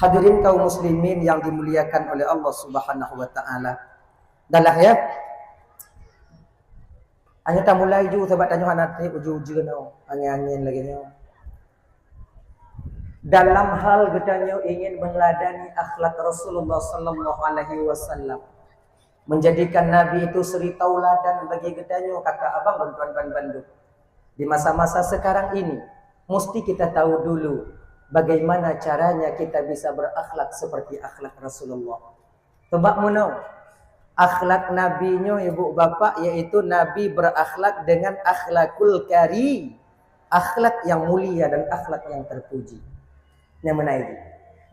Hadirin kaum muslimin yang dimuliakan oleh Allah Subhanahu wa taala. Dalah ya. Hanya tak mulai ju sebab tanya anak ni uju-uju no, angin-angin lagi no. Dalam hal getanya ingin meneladani akhlak Rasulullah sallallahu alaihi wasallam. Menjadikan Nabi itu suri tauladan bagi getanya kakak abang dan tuan-tuan Bandung. Di masa-masa sekarang ini, mesti kita tahu dulu bagaimana caranya kita bisa berakhlak seperti akhlak Rasulullah. Sebab menau akhlak nabinya ibu bapa yaitu Nabi berakhlak dengan akhlakul karim, akhlak yang mulia dan akhlak yang terpuji. Yang menaiki.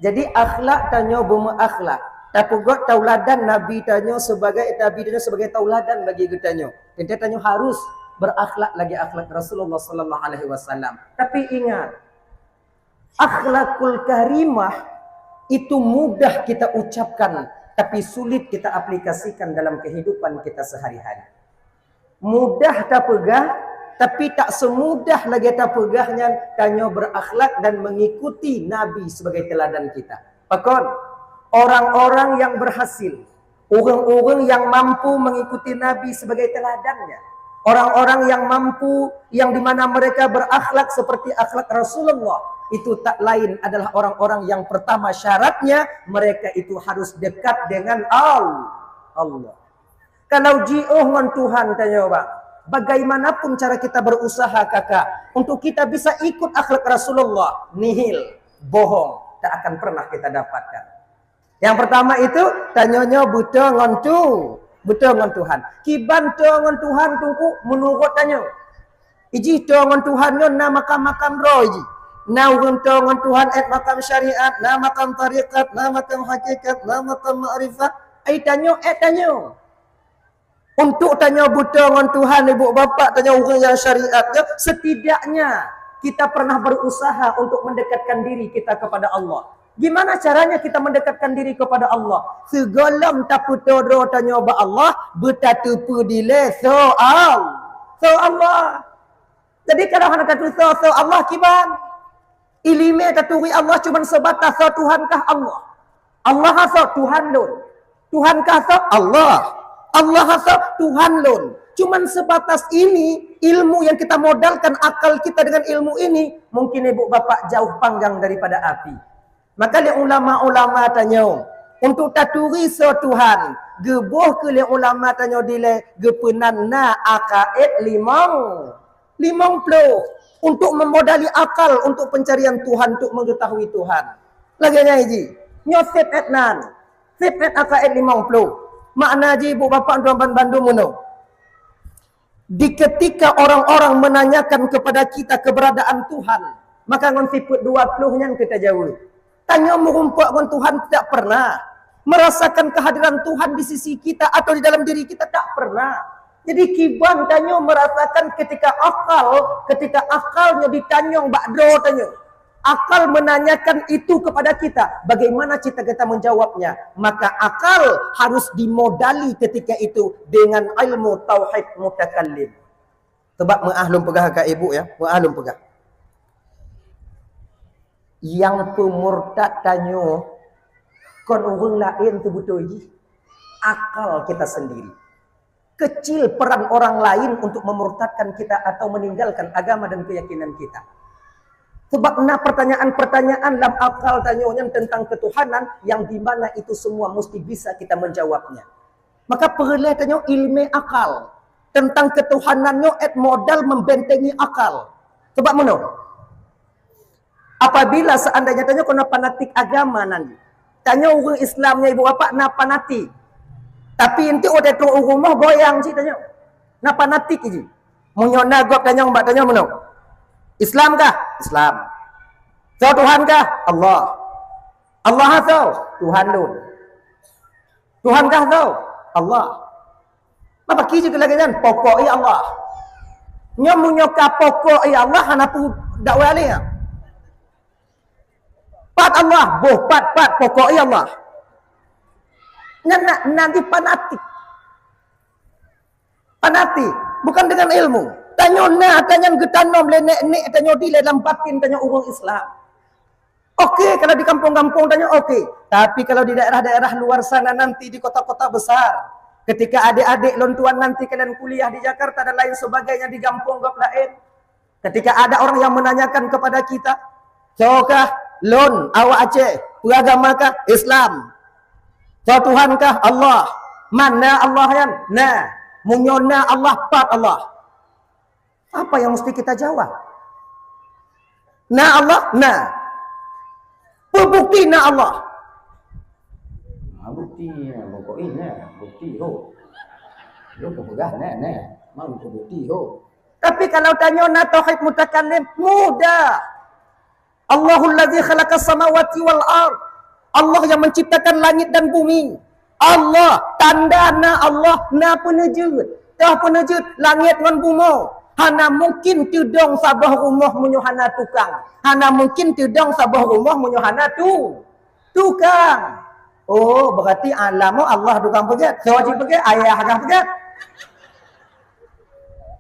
Jadi akhlak tanya buma akhlak. Tapi got tauladan Nabi tanya sebagai tauladan bagi kita. Kita tanya harus berakhlak lagi akhlak Rasulullah sallallahu alaihi wasallam. Tapi ingat, akhlakul karimah itu mudah kita ucapkan tapi sulit kita aplikasikan dalam kehidupan kita sehari-hari. Mudah tak pegah tapi tak semudah lagi tak pegahnya tanya berakhlak dan mengikuti Nabi sebagai teladan kita. Pakon orang-orang yang berhasil, orang-orang yang mampu mengikuti Nabi sebagai teladannya, orang-orang yang mampu yang di mana mereka berakhlak seperti akhlak Rasulullah, itu tak lain adalah orang-orang yang pertama syaratnya mereka itu harus dekat dengan Allah. Kalau ji'oh dengan Tuhan tanya Pak, bagaimanapun cara kita berusaha kakak untuk kita bisa ikut akhlak Rasulullah, nihil, bohong, tak akan pernah kita dapatkan. Yang pertama itu tanyanya buta ngan Tuhan. Kiban ngan Tuhan tungku menurut tanya. Iji ngan Tuhannya na makam-makam roh iji. Na ngan Tuhan et makam syariat, na makam tariqat, na makam hakikat, na makam ma'rifat. Ai tanya tanya. Untuk tanya buta ngan Tuhan ibu bapa tanya orang yang syariatnya, setidaknya kita pernah berusaha untuk mendekatkan diri kita kepada Allah. Gimana caranya kita mendekatkan diri kepada Allah? Segalam taputoro tanya ba Allah, betatupu dile Allah. Jadi kalau hendak kata so Allah kiban, ilime taturi Allah cuma sebatas so Tuhankah Allah. Allah so Tuhan lun. Tuhankah so Allah. Allah so Tuhan lun. Cuman sebatas ini ilmu yang kita modalkan akal kita dengan ilmu ini mungkin ibu bapak jauh panggang daripada api. Maka le ulama-ulama tanya untuk taturi so Tuhan gebuh ke le ulama tanya dile gepenanna akaid 50 untuk memodali akal untuk pencarian Tuhan untuk mengetahui Tuhan. Lagi ji nyosep etnan sep et akaid 50 makna ji ibu bapa tuan Bandung mono. Di ketika orang-orang menanyakan kepada kita keberadaan Tuhan, maka ngon siput 20 nya kita jawab. Tanya merumpak dengan Tuhan tidak pernah. Merasakan kehadiran Tuhan di sisi kita atau di dalam diri kita tak pernah. Jadi kiban tanya merasakan ketika akalnya ditanyong bakdo tanya. Akal menanyakan itu kepada kita. Bagaimana kita menjawabnya? Maka akal harus dimodali ketika itu dengan ilmu tauhid mutakallim. Sebab mengahlum pegah kak ibu ya. Mengahlum pegah. Yang pemurtad tanya kon orang lain tu betul je. Akal kita sendiri. Kecil peran orang lain untuk memurtadkan kita atau meninggalkan agama dan keyakinan kita. Sebab pertanyaan-pertanyaan dalam akal tanyanya tentang ketuhanan yang di mana itu semua mesti bisa kita menjawabnya. Maka perlu tanya ilmu akal tentang ketuhanannya et modal membentengi akal. Sebab mana? Apabila seandainya tanya kena fanatik agama nanti. Tanya orang Islamnya ibu bapa na fanatik. Tapi inti udah tu rumah goyang sih tanya. Na fanatik je. Munyona gop tanya mbak tanya mana? Islam kah? Islam. So Tuhan kah? Allah. Allah so Tuhan lun. Tuhan kah so? Allah. Apa kiji lagi kan? Pokok Allah. Nyamunyoka pokok Allah hanapu dakwah ali ya. Pat Allah, boh pat pokok Allah. Nanti fanatik. Fanatik bukan dengan ilmu. Tanya getanom le nek tanya di dalam batin tanya orang Islam. Okey, kalau di kampung-kampung tanya okey. Tapi kalau di daerah-daerah luar sana nanti di kota-kota besar, ketika adik-adik lontuan nanti kalian kuliah di Jakarta dan lain sebagainya di kampung lain, ketika ada orang yang menanyakan kepada kita, "Jawakah lon awak Aceh beragamakah Islam? Jawab Tuhankah Allah? Mana Allah yang? Nah, munyona Allah pat Allah." Apa yang mesti kita jawab? Nah Allah, nah. Bukti na Allah. Bukti pokok ini, bukti ho. Yo kepegah nah, mau bukti ho. Tapi kalau tanya na tauhid mutakallim mudah. Allahul ladzi khalaqas samawati wal ard. Allah yang menciptakan langit dan bumi. Allah, tanda na Allah na penejut. Tah penejut langit dan bumi. Hana mungkin tudong sabah rumah menyuhana tukang. Hana mungkin tudong sabah rumah menyuhana tukang. Oh, berarti alamu Allah tukang pegat. Sewajib pegat, ayah agak pegat.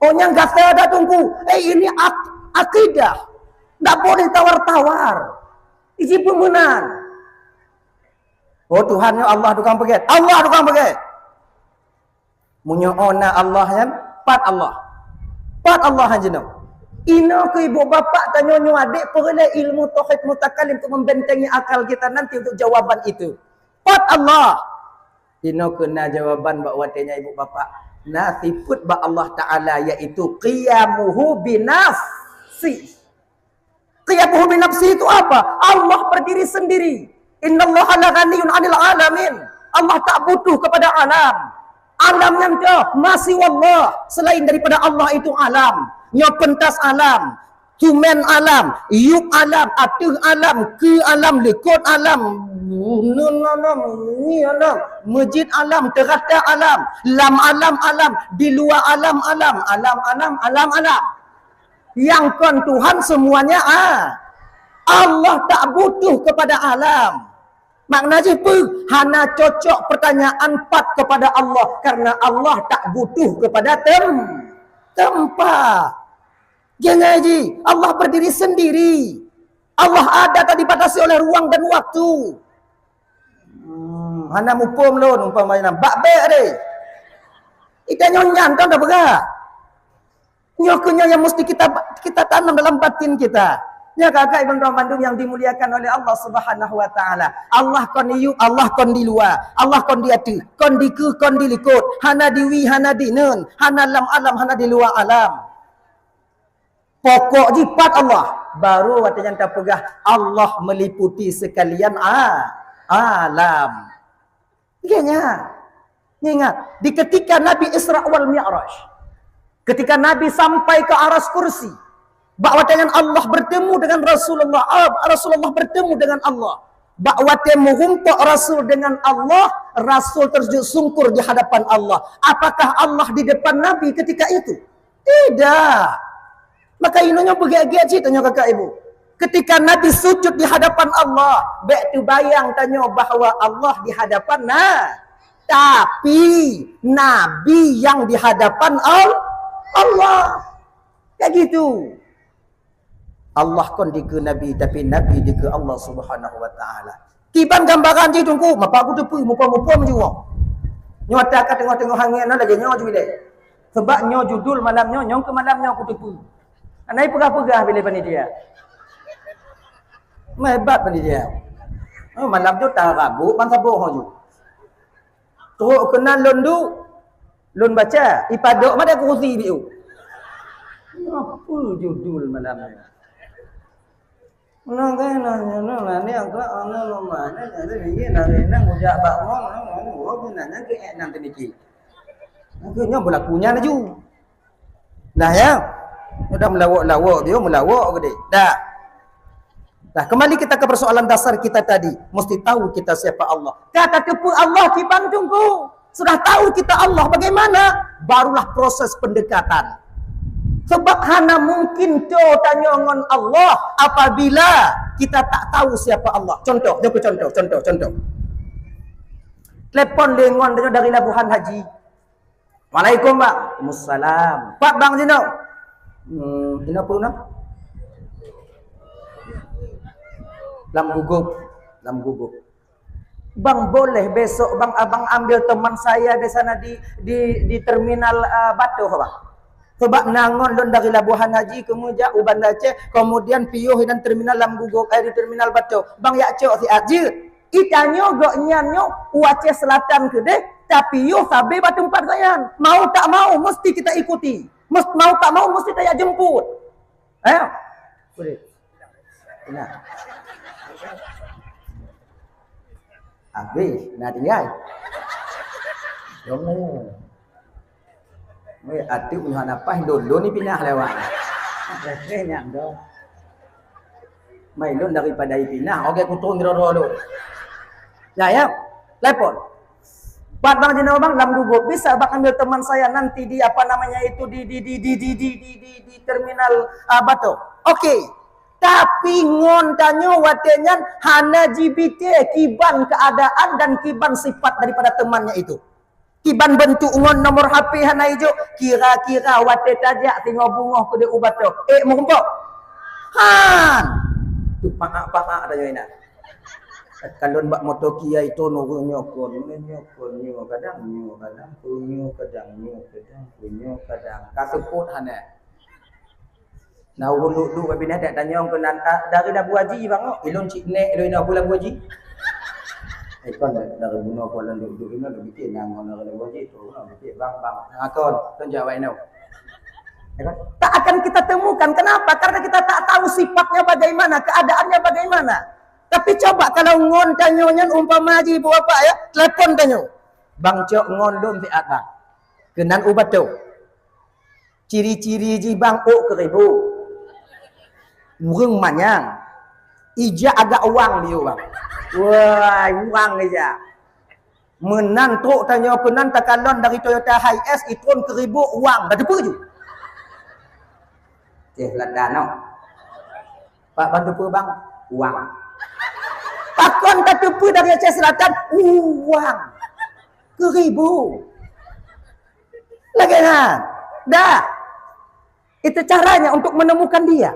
Oh, yang gasa dah tunggu. Ini akidah. Tak boleh tawar-tawar. Isi pemenang. Oh, Tuhannya Allah tukang pegat. Allah tukang pegat. Munyona Allah yang pat Allah. Pat Allah hanya. Ina ke ibu bapa tanya nyu adik perlu ilmu tauhid mutakallim untuk membentengi akal kita nanti untuk jawaban itu. Pat Allah. Ina kena jawaban bak watenya ibu bapa. Nasifut ba Allah Taala iaitu qiyamuhu binafsi. Qiyamuhu binafsi itu apa? Allah berdiri sendiri. Innallaha la ghaniyun 'anil 'alamin. Allah tak butuh kepada alam. Alam yang masih wallah. Selain daripada Allah itu alam. Nyo pentas alam. Cuman alam. Yuk alam. Atuh alam. Ke alam. Lekut alam. Ni alam. Masjid alam. Terata alam. Lam alam alam. Di luar alam alam. Alam alam alam alam. Yang kan Tuhan semuanya Allah tak butuh kepada alam. Maknanya apa? Hana cocok pertanyaan pat kepada Allah. Karena Allah tak butuh kepada tempat. Jangan haji. Allah berdiri sendiri. Allah ada tak dibatasi oleh ruang dan waktu. Hana mupum lon. Umpamanya. Bak-bek deh. Kita nyonyan kan dah berat. Nyokunya yang mesti kita tanam dalam batin kita. Ya kakak Ibn Bandung yang dimuliakan oleh Allah Subhanahu wa taala. Allah kon di Allah kon di luar. Allah kon di atu, kon di ku, kon di likut. Hana diwi, hana di nun, hana lam alam, hana di luar alam. Pokok jipat Allah. Baru watanya tak pegah Allah meliputi sekalian alam. Ingat, di ketika Nabi Isra wal Mi'raj. Ketika Nabi sampai ke aras kursi. Bakwatan Allah bertemu dengan Rasulullah. Rasulullah bertemu dengan Allah. Bakwatan menghumpak Rasul dengan Allah. Rasul tersujud sungkur di hadapan Allah. Apakah Allah di depan Nabi ketika itu? Tidak. Maka inonya bergiat-giat tanya kakak ibu. Ketika Nabi sujud di hadapan Allah. Baik tu bayang tanya bahawa Allah di hadapan tapi Nabi yang di hadapan Allah. Kayak gitu. Allah kon di ke Nabi tapi Nabi di ke Allah Subhanahu wa taala. Kiban gambaran je tunggu, mapa aku tepu mupa-mupa menjuwa. Nyo tak tengok-tengok hangin lagi nyo ju bilek. Sebab nyo judul malamnya, nyo ke malamnya aku tepu. Anai pegah-pegah bila panitia. Hebat panitia. Oh malam tu tak rabuk pan sabuk ju. Teruk kenal londu. Lon baca, ipadok mana kursi biu. Apa judul malamnya? Ni agak mana ni nak mujak bangun nanya ke enam teniki. Akhirnya berlakunya laju. Nah ya. Sudah melawak-lawak dia melawak ke dia. Dah. Nah, kembali kita ke persoalan dasar kita tadi. Mesti tahu kita siapa Allah. Kata tepu Allah kiban tunggu. Sudah tahu kita Allah bagaimana? Barulah proses pendekatan. Sebab hana mungkin tu tanya dengan Allah apabila kita tak tahu siapa Allah. Contoh, contoh. Telepon dengan dari Labuhan Haji. Waalaikumsalam, Pak. Waalaikumsalam. Pak bang sino. Sino pun nak? Lam gugup. Bang boleh besok bang abang ambil teman saya di sana di terminal Batu bang. Sebab nangon don dari Labuhan Haji kemudian Uban Aceh kemudian piuh dan terminal Lam Guguk di terminal Batu. Bang yak cok si Aji. Itanyo gok nyanyo Aceh Selatan ke deh tapi yo sabe Batu Empat Gayan. Mau tak mau mesti kita ikuti. Mau tak mau mesti kita jemput. Ayo. Boleh. Nah. Habis, nak tinggal. Jomo. Mai ati punya napas dulu ni pindah lewat. Rese nyam do. Mai lun daripada pindah, okey kutung dulu. Ya. Lepon. Buat bang jenau bang Lam Guguk bisa bang ambil teman saya nanti di apa namanya itu di terminal Batu. Okey. Tapi ngon tanyo watenyan hana jibite kiban keadaan dan kiban sifat daripada temannya itu. Kiban bentuk ngon nomor HP hana ijo kira-kira wate tajak tingo bungoh ke de ubato. Mengumpo. Han. Tu pak-pak tanyo ina. Kalau mbak moto Kia itu nyo kadang kasuput hana. Nah, dulu babinah dak tanya orang kenan dari dah buaji bang, ilon cikne, ilon ina pula buaji. Kon dari bunuh pula duduk ini lebih bikin yang orang dari buaji tu, bikin bang. Akon, kon jawab ini. Tak akan kita temukan. Kenapa? Karena kita tak tahu sifatnya bagaimana, keadaannya bagaimana. Tapi coba kalau ngon tanyonya umpama haji ibu bapa ya, telepon tanyo. Bang cok ngon dom si bang. Kenan ubat tu. Ciri-ciri ji bang ke ribu. Murung manyang. Ija agak uang dia bang. Wah, uang aja. Menantuk tanya kenan takalon dari Toyota Hiace itron ke ribu uang. Dah depu je. Ladan no. Pak bantu pe bang, uang. Pakon tak tepu dari Aceh Selatan, uang. Ke ribu. Lagi kan? Dah. Itu caranya untuk menemukan dia.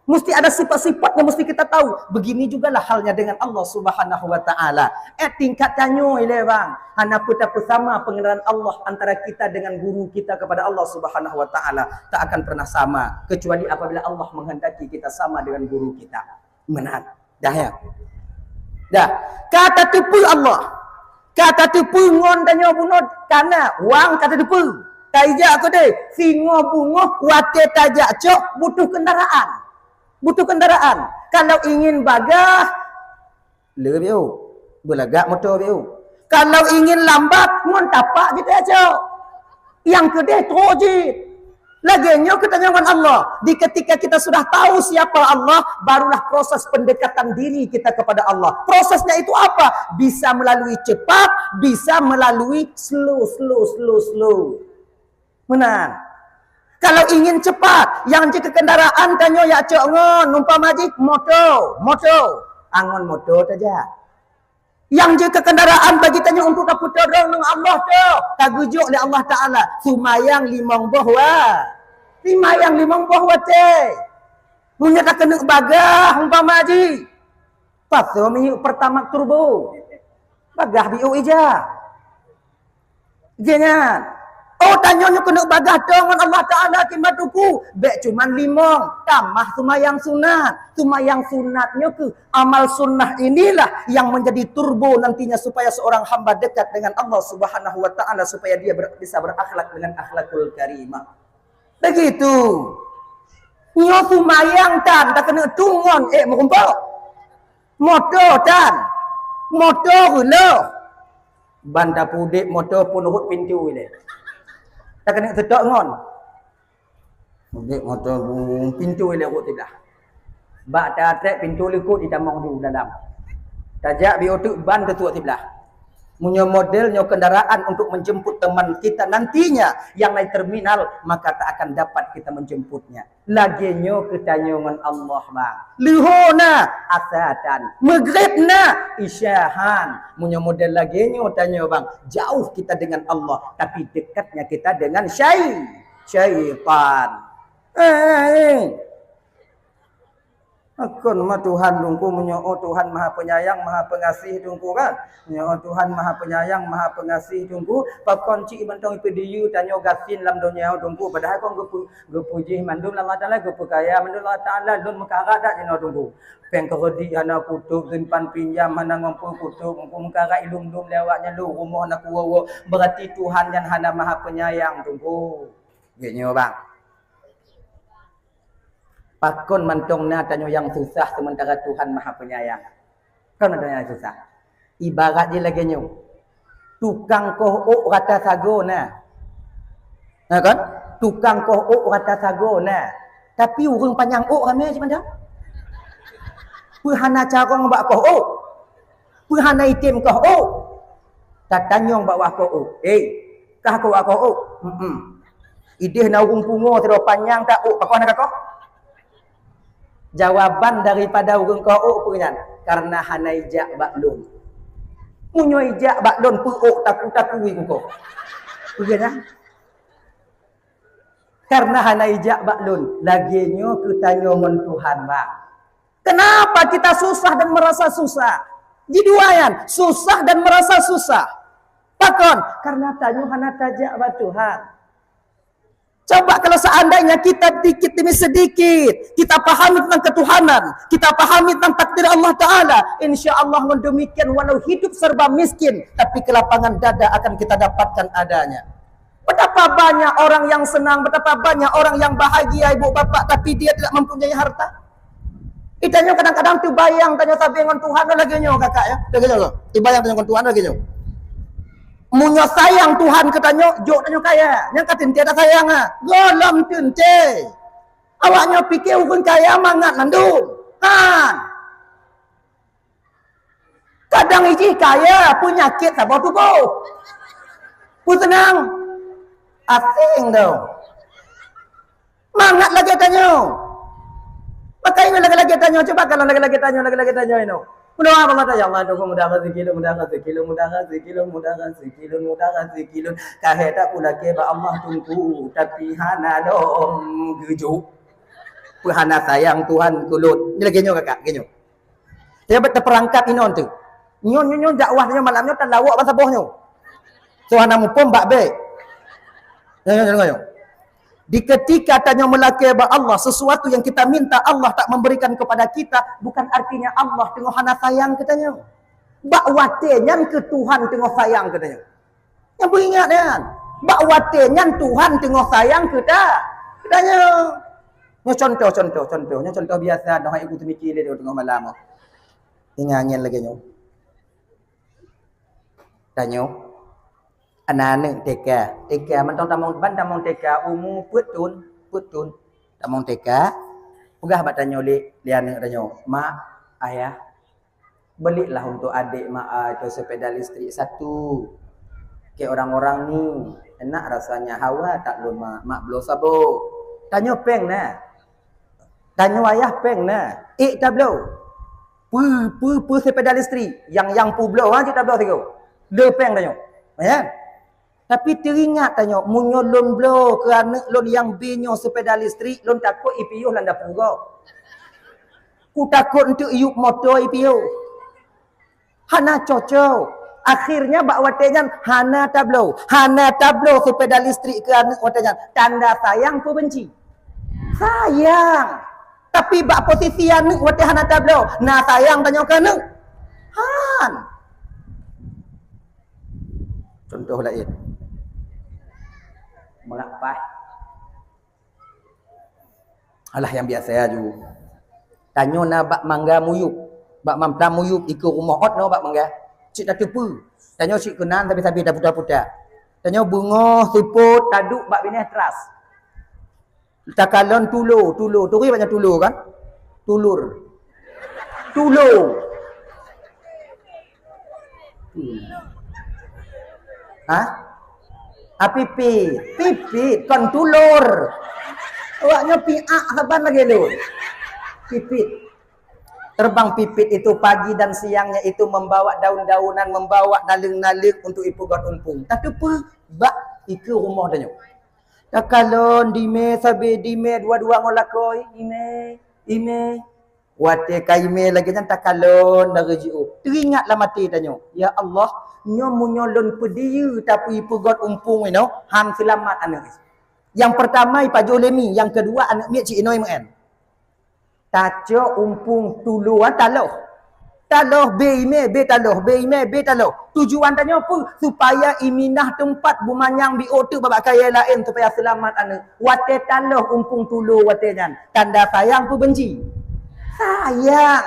Mesti ada sifat-sifatnya mesti kita tahu. Begini jugalah halnya dengan Allah Subhanahu wa taala. Tingkat tanyo ile bang. Hana puta sama pengenalan Allah antara kita dengan guru kita kepada Allah Subhanahu wa taala tak akan pernah sama kecuali apabila Allah menghendaki kita sama dengan guru kita. Benar. Dah ya. Dah. Kata tipu Allah. Kata tipu ngon tanyo bunod kana wang kata tipu. Kaija aku deh. Singo bungo wate tajak cok butuh kendaraan. Butuh kendaraan. Kalau ingin bagah, lebih belagak motor biu. Kalau ingin lambat, ngon tapak gitu aja. Yang kedua trojit. Laginya kita dengan Allah. Di ketika kita sudah tahu siapa Allah, barulah proses pendekatan diri kita kepada Allah. Prosesnya itu apa? Bisa melalui cepat, bisa melalui slow. Benar. Kalau ingin cepat, yang jika kendaraan tanyo ya cok ngon, umpama majik motor. Angon motor saja. Yang jika kendaraan bagi tanyo untuk dapat tolong dengan Allah tu, tagujuk oleh Allah Taala, sumayang limong bahwa. Sumayang limong bahwa teh. Punya tak kena bagah umpama majik. Pasal miu pertama turbo. Bagah biu ija. Jangan. Oh tanyonya kena bagah dengan Allah Ta'ala kimatuku. Bek cuman limong. Tamah sumayang sunat. Sumayang sunatnya ke amal sunnah inilah yang menjadi turbo nantinya supaya seorang hamba dekat dengan Allah Subhanahu wa Ta'ala. Supaya dia bisa berakhlak dengan akhlakul karimah. Begitu. Nyo sumayang tan. Tak kena tungon. Merumpau. Motor tan. Motor lo. Banda pudik motor pun urut pintu ini. Tak kena sedok ngon. Pudik motor pintu ini urut tidak. Bak tak pintu likut di damang di dalam. Tajak biotuk ban ketua sebelah. Punya modelnya kendaraan untuk menjemput teman kita nantinya yang naik terminal, maka tak akan dapat kita menjemputnya. Laginya ketanyangan Allah bang. Lihona asatan, maghribna isyahan. Punya model laginya tanya bang, jauh kita dengan Allah, tapi dekatnya kita dengan syaitan. Akon mah Tuhan dungku menyo'o Tuhan Maha Penyayang, Maha Pengasih dungku kan. Menyo'o Tuhan Maha Penyayang, Maha Pengasih dungku. Pakon cik bentong ipe diyu tanyo gasin lam dunia dungku. Padahal kon gepuji mandum lama ta'ala gepu kaya mandum lama ta'ala dun mekarat dak jeno dungku. Peng keredi hana kutub simpan pinjam hana ngumpul kutub ngumpul mekarat ilum-lum lewatnya lu rumah nak kuwo. Berarti Tuhan yang hana Maha Penyayang dungku. Genyo bang. Pakon mantong na tanyo yang susah sementara Tuhan Maha Penyayang. Kan ada yang susah. Ibarat dia lagi nyo. Tukang kohok rata sago na. Nah kan? Tukang kohok rata sago na. Tapi urang panjang ok ramai je pandang. Perhana cara ngabak kohok. Perhana itim kohok. Tak tanyong bawah kohok. Kah kau kohok? Ideh na urang pungo terlalu panjang tak ok pakon nak kohok. Jawaban daripada urang kau penyan karena hana ijak baklun. Munyo ijak baklun puuk taku-takui kuko. Begana? Karena hana ijak baklun, laginyo ketanyo ngon Tuhan bang. Kenapa kita susah dan merasa susah? Jiduayan, susah dan merasa susah. Pakon, karena tanyo hana tajak ba Tuhan. Coba kalau seandainya kita dikit demi sedikit, kita pahami tentang ketuhanan, kita pahami tentang takdir Allah Ta'ala, insya Allah demikian walau hidup serba miskin, tapi kelapangan dada akan kita dapatkan adanya. Betapa banyak orang yang senang, betapa banyak orang yang bahagia ibu bapak, tapi dia tidak mempunyai harta. Itanya kadang-kadang tu bayang tanya sabi dengan Tuhan lagi nyo kakak ya, lagi nyo, bayang tanya dengan Tuhan lagi nyo. Munyo sayang Tuhan katanya, jok tanyo kaya. Yang katin tiada sayang ah. Golam tente. Awaknya pikir ukun kaya mangat mandum. Han. Kadang iji kaya penyakit sabah tubuh. Pun tenang. Asing dong. Mangat lagi tanyo. Makanya lagi-lagi tanyo. Coba kalau lagi-lagi tanyo ini. Mudah apa mata ya Allah dong mudah sekilo kaheta pula ke ba Allah tunggu tapi hana dong gejuk hana sayang Tuhan kulut ni lagi nyo kakak genyo dia berperangkat inon tu nyon dakwahnya malamnya tan lawak bahasa bohnyo so hana mupom bak be nyo di ketika tanya melaki ba Allah sesuatu yang kita minta Allah tak memberikan kepada kita bukan artinya Allah tengok hana sayang katanya. Bak watenyan ke Tuhan tengok sayang katanya. Yang beringat kan. Bak watenyan Tuhan tengok sayang kita. Katanya. Contoh biasa dah ibu tu mikir dia tengok malam. Ingatnya lagi nyo. Tanya anak-anak TK man tong tamong TK umur putun tamong TK pegah bat tanyo lian tanyo mak ayah belilah untuk adik mak itu sepeda listrik satu ke orang-orang ni enak rasanya hawa tak lun mak belum sabo tanyo peng na tanyo ayah peng na tak belum pu sepeda listrik yang pu belum ha tak belum tigo de peng tanyo ya. Tapi teringat tanya, munyo lon blo kerana lon yang binyo sepeda listrik, lon takut IPU landa punggo. Ku takut untuk iup motor IPU. Hana cocok. Akhirnya bak watenyan hana tablo sepeda listrik kerana watenyan tanda sayang pun benci. Sayang. Tapi bak posisi anu wate hana tablo. Nah sayang tanya kerana han. Contoh lain. Merapai. Alah yang biasa aja. Tanyo na bak mangga muyup. Bak mamta muyup ikut rumah ot no bak mangga. Cik tak tepu. Tanyo cik kenan tapi dah putar-putar. Tanyo bunga siput taduk bak bineh teras. Takalon tulu. Turi banyak tulu kan? Tulur. Hah? Pipit kan tulur. Awaknya piak saban lagi lu. Pipit. Terbang pipit itu pagi dan siangnya itu membawa daun-daunan, membawa naling-naling untuk ipugat umpung. Tak apa, bak iku rumah danyo. Tak kalon dime sabe dime dua-dua ngolakoi, ime. Wate kaime lagi kan takalon dari jiu. Teringatlah mati tanya. Ya Allah, nyo munyolon pedia tapi pegot umpung you know, ham selamat anak. Yang pertama Pak Jolemi, yang kedua anak miak Cik Inoi men. Taco umpung tuluan taloh. Taloh beime be taloh, beime be taloh. Tujuan tanya apa? Supaya iminah tempat bumanyang bi otu babak kaya lain supaya selamat anak. Wate taloh umpung tulu wate jan. Tanda sayang pu benci. Sayang.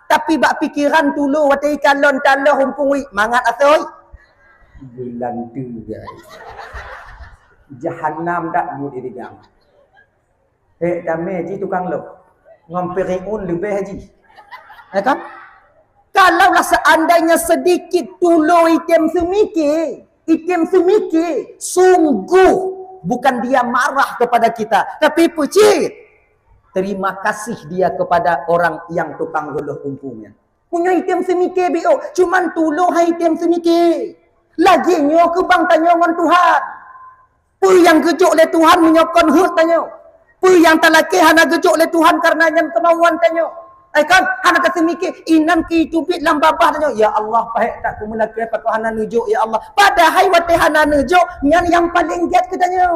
Tapi bak pikiran tulu wate kalon taloh umpung wi mangat asoi. Bulan tu guys. Jahannam tak bu diri gang. Dame ji tukang lo. Ngomperiun lebih haji. Ya kan? Kalaulah seandainya sedikit tulu item semikir, sungguh bukan dia marah kepada kita, tapi puji. Terima kasih dia kepada orang yang tukang geluh umpungnya. Punya item semikir bio, cuman tulu hai item semikir. Lagi nyo ke bang tanya dengan Tuhan. Pu yang gejuk oleh Tuhan menyokon hut tanya. Pu yang talaki hana gejuk oleh Tuhan karena yang kemauan tanya. Kan hana kata mikir inan ki tubit lam babah tanya. Ya Allah pahit tak ku melaki apa kau hana nujuk ya Allah. Padahal wate hana nujuk yang paling giat ke tanya.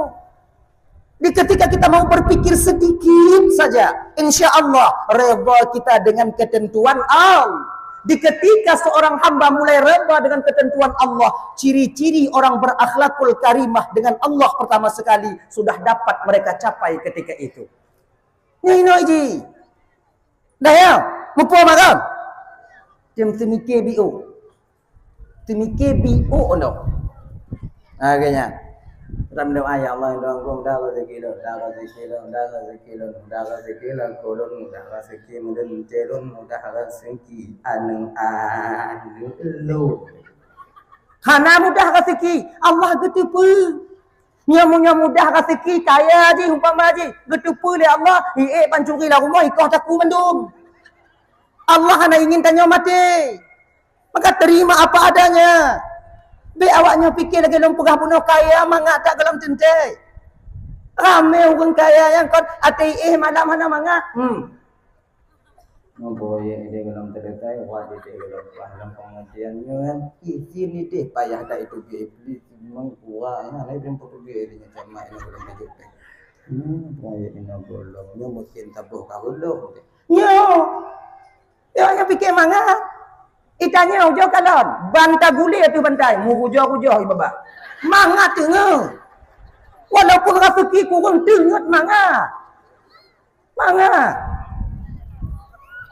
Di ketika kita mau berpikir sedikit saja, insya-Allah redha kita dengan ketentuan Allah. Di ketika seorang hamba mulai redha dengan ketentuan Allah, ciri-ciri orang berakhlakul karimah dengan Allah pertama sekali sudah dapat mereka capai ketika itu. Ni ji. Dah ya, mupo makan. Jam semikir bio. Semikir bio no. Agaknya. Ram doa ya Allah doang dah rezeki lo, dah rezeki lo, dah rezeki lo, dah rezeki lo, kolon dah rezeki mudun celon dah rezeki anu lo. Hana mudah rezeki, Allah getupu. Nya mudah rezeki kaya ji umpama ji, getupu le Allah, pancuri lah rumah ikau taku mendung. Allah hana ingin tanya mati. Maka terima apa adanya. Be awaknya fikir lagi dalam pegah punuh kaya mangat tak dalam tentai. Ramai orang kaya yang kon ati malam mana mangat. Boye dia dalam terdekai wajib dia dalam pengajiannya kan. Ini deh payah tak itu iblis memang kuatnya lain yang Portugis dia sama ini belum dijumpai. Boye ini bolong nya mungkin tabuh kahulung. Yo fikir mangat. Itanya ujo kalon, banta gulir tu bantai, mu hujo-hujo ibaba. Manga tengah. Walaupun rezeki kurang tengut manga. Manga.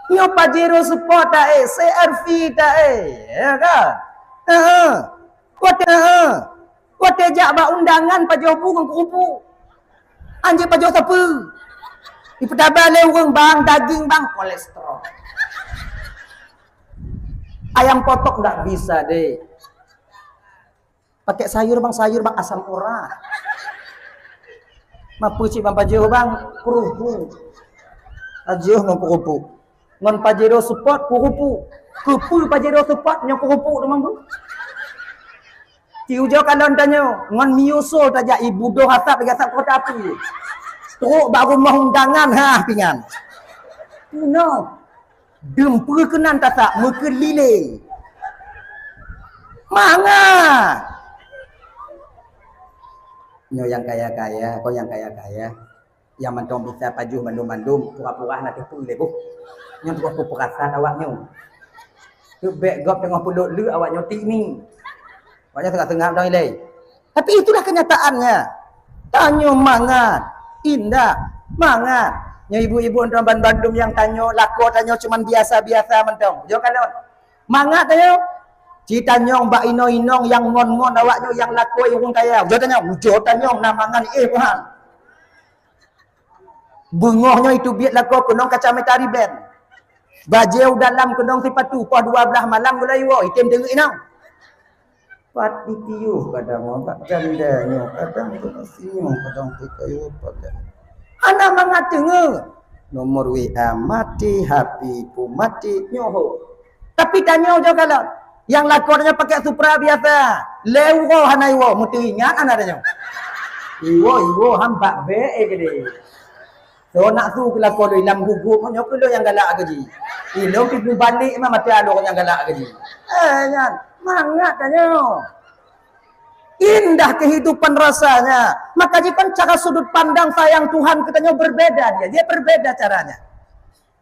Nyo pajero support ta CRV ta ya kan? Kote jak ba undangan pajo burung kupu. Anje pajo siapa? Ipedabale urang bang daging bang kolesterol. Ayam potok enggak bisa deh. Pakai sayur bang asam urat. Mapu cik bang pajero bang kurupu. Ajuh ngon kurupu. Ngon pajero support kurupu. Kupu pajero support nyon kurupu demang tu. Ti ujo kalon tanyo ngon miusul taja ibu do hasap gasap kota api. Teruk baru mau undangan pingan. No. Dempur kenan tak muka lile. Manga. Nyo yang kaya-kaya, kau yang kaya-kaya. Yang mentong bisa pajuh mandum-mandum, pura-pura nak tipu le bu. Nyo tu aku perasan awaknyo. Tu backgop tengah puluk lu awaknyo tik ni. Awaknya tengah-tengah dah le. Tapi itulah kenyataannya. Tanyo mangat, indah, mangat. Nya ibu-ibu orang Bandung yang tanyo lako tanyo cuman biasa-biasa mentong. Jo kalon. Mangat tanyo. Ci tanyo mbak ino-inong yang ngon-ngon awaknyo yang lako urang kaya. Jo tanyo namangan Tuhan. Bungohnya itu biat lako kenong kacamata riben. Bajeu dalam kenong sipatu pah 12 malam gulai wo item tengik inang. Pat ditiu kadang mak jandanya kadang tu senyum kadang tu kayu pada. Anak mangat dengar. Nomor WA mati, HP pun mati, nyoho. Tapi tanya je kalau yang lakonnya pakai Supra biasa. Lewo hanai wo, mutu ingat anak tanya. Iwo hamba be gede. So nak tu kala ko ilam gugup nyo ko yang galak gaji. Ilom pi balik mah mati alo yang galak gaji. Nyan, mangat tanyo. Indah kehidupan rasanya. Maka jika cara sudut pandang sayang Tuhan katanya berbeda dia berbeda caranya.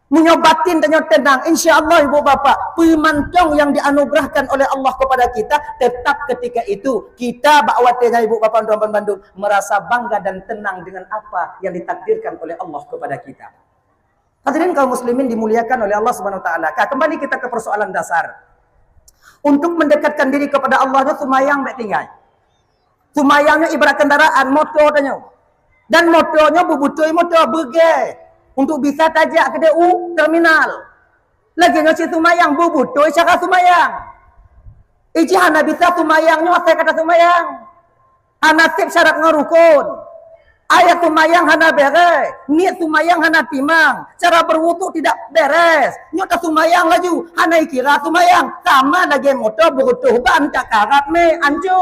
Menyobatin dan tenang, insya Allah ibu bapa, pemantong yang dianugerahkan oleh Allah kepada kita, tetap ketika itu kita bakwatnya ibu bapa dan Bandung merasa bangga dan tenang dengan apa yang ditakdirkan oleh Allah kepada kita. Hadirin kaum muslimin dimuliakan oleh Allah Subhanahu wa taala. Kembali kita ke persoalan dasar. Untuk mendekatkan diri kepada Allah itu sumayang baik tinggal. Sumayangnya ibarat kendaraan motor tanya. Dan motornya bubutui motor berge. Untuk bisa tajak ke DU terminal. Lagi nyoci sumayang bubutui cara sumayang. Iji hana bisa sumayangnya saya kata sumayang. Hana sip syarat ngerukun. Ayat sumayang hana beres. Niat sumayang hana timang. Cara berwudu tidak beres. Nyota sumayang laju. Hana ikira sumayang. Sama lagi motor berutuh ban cakarat me anju.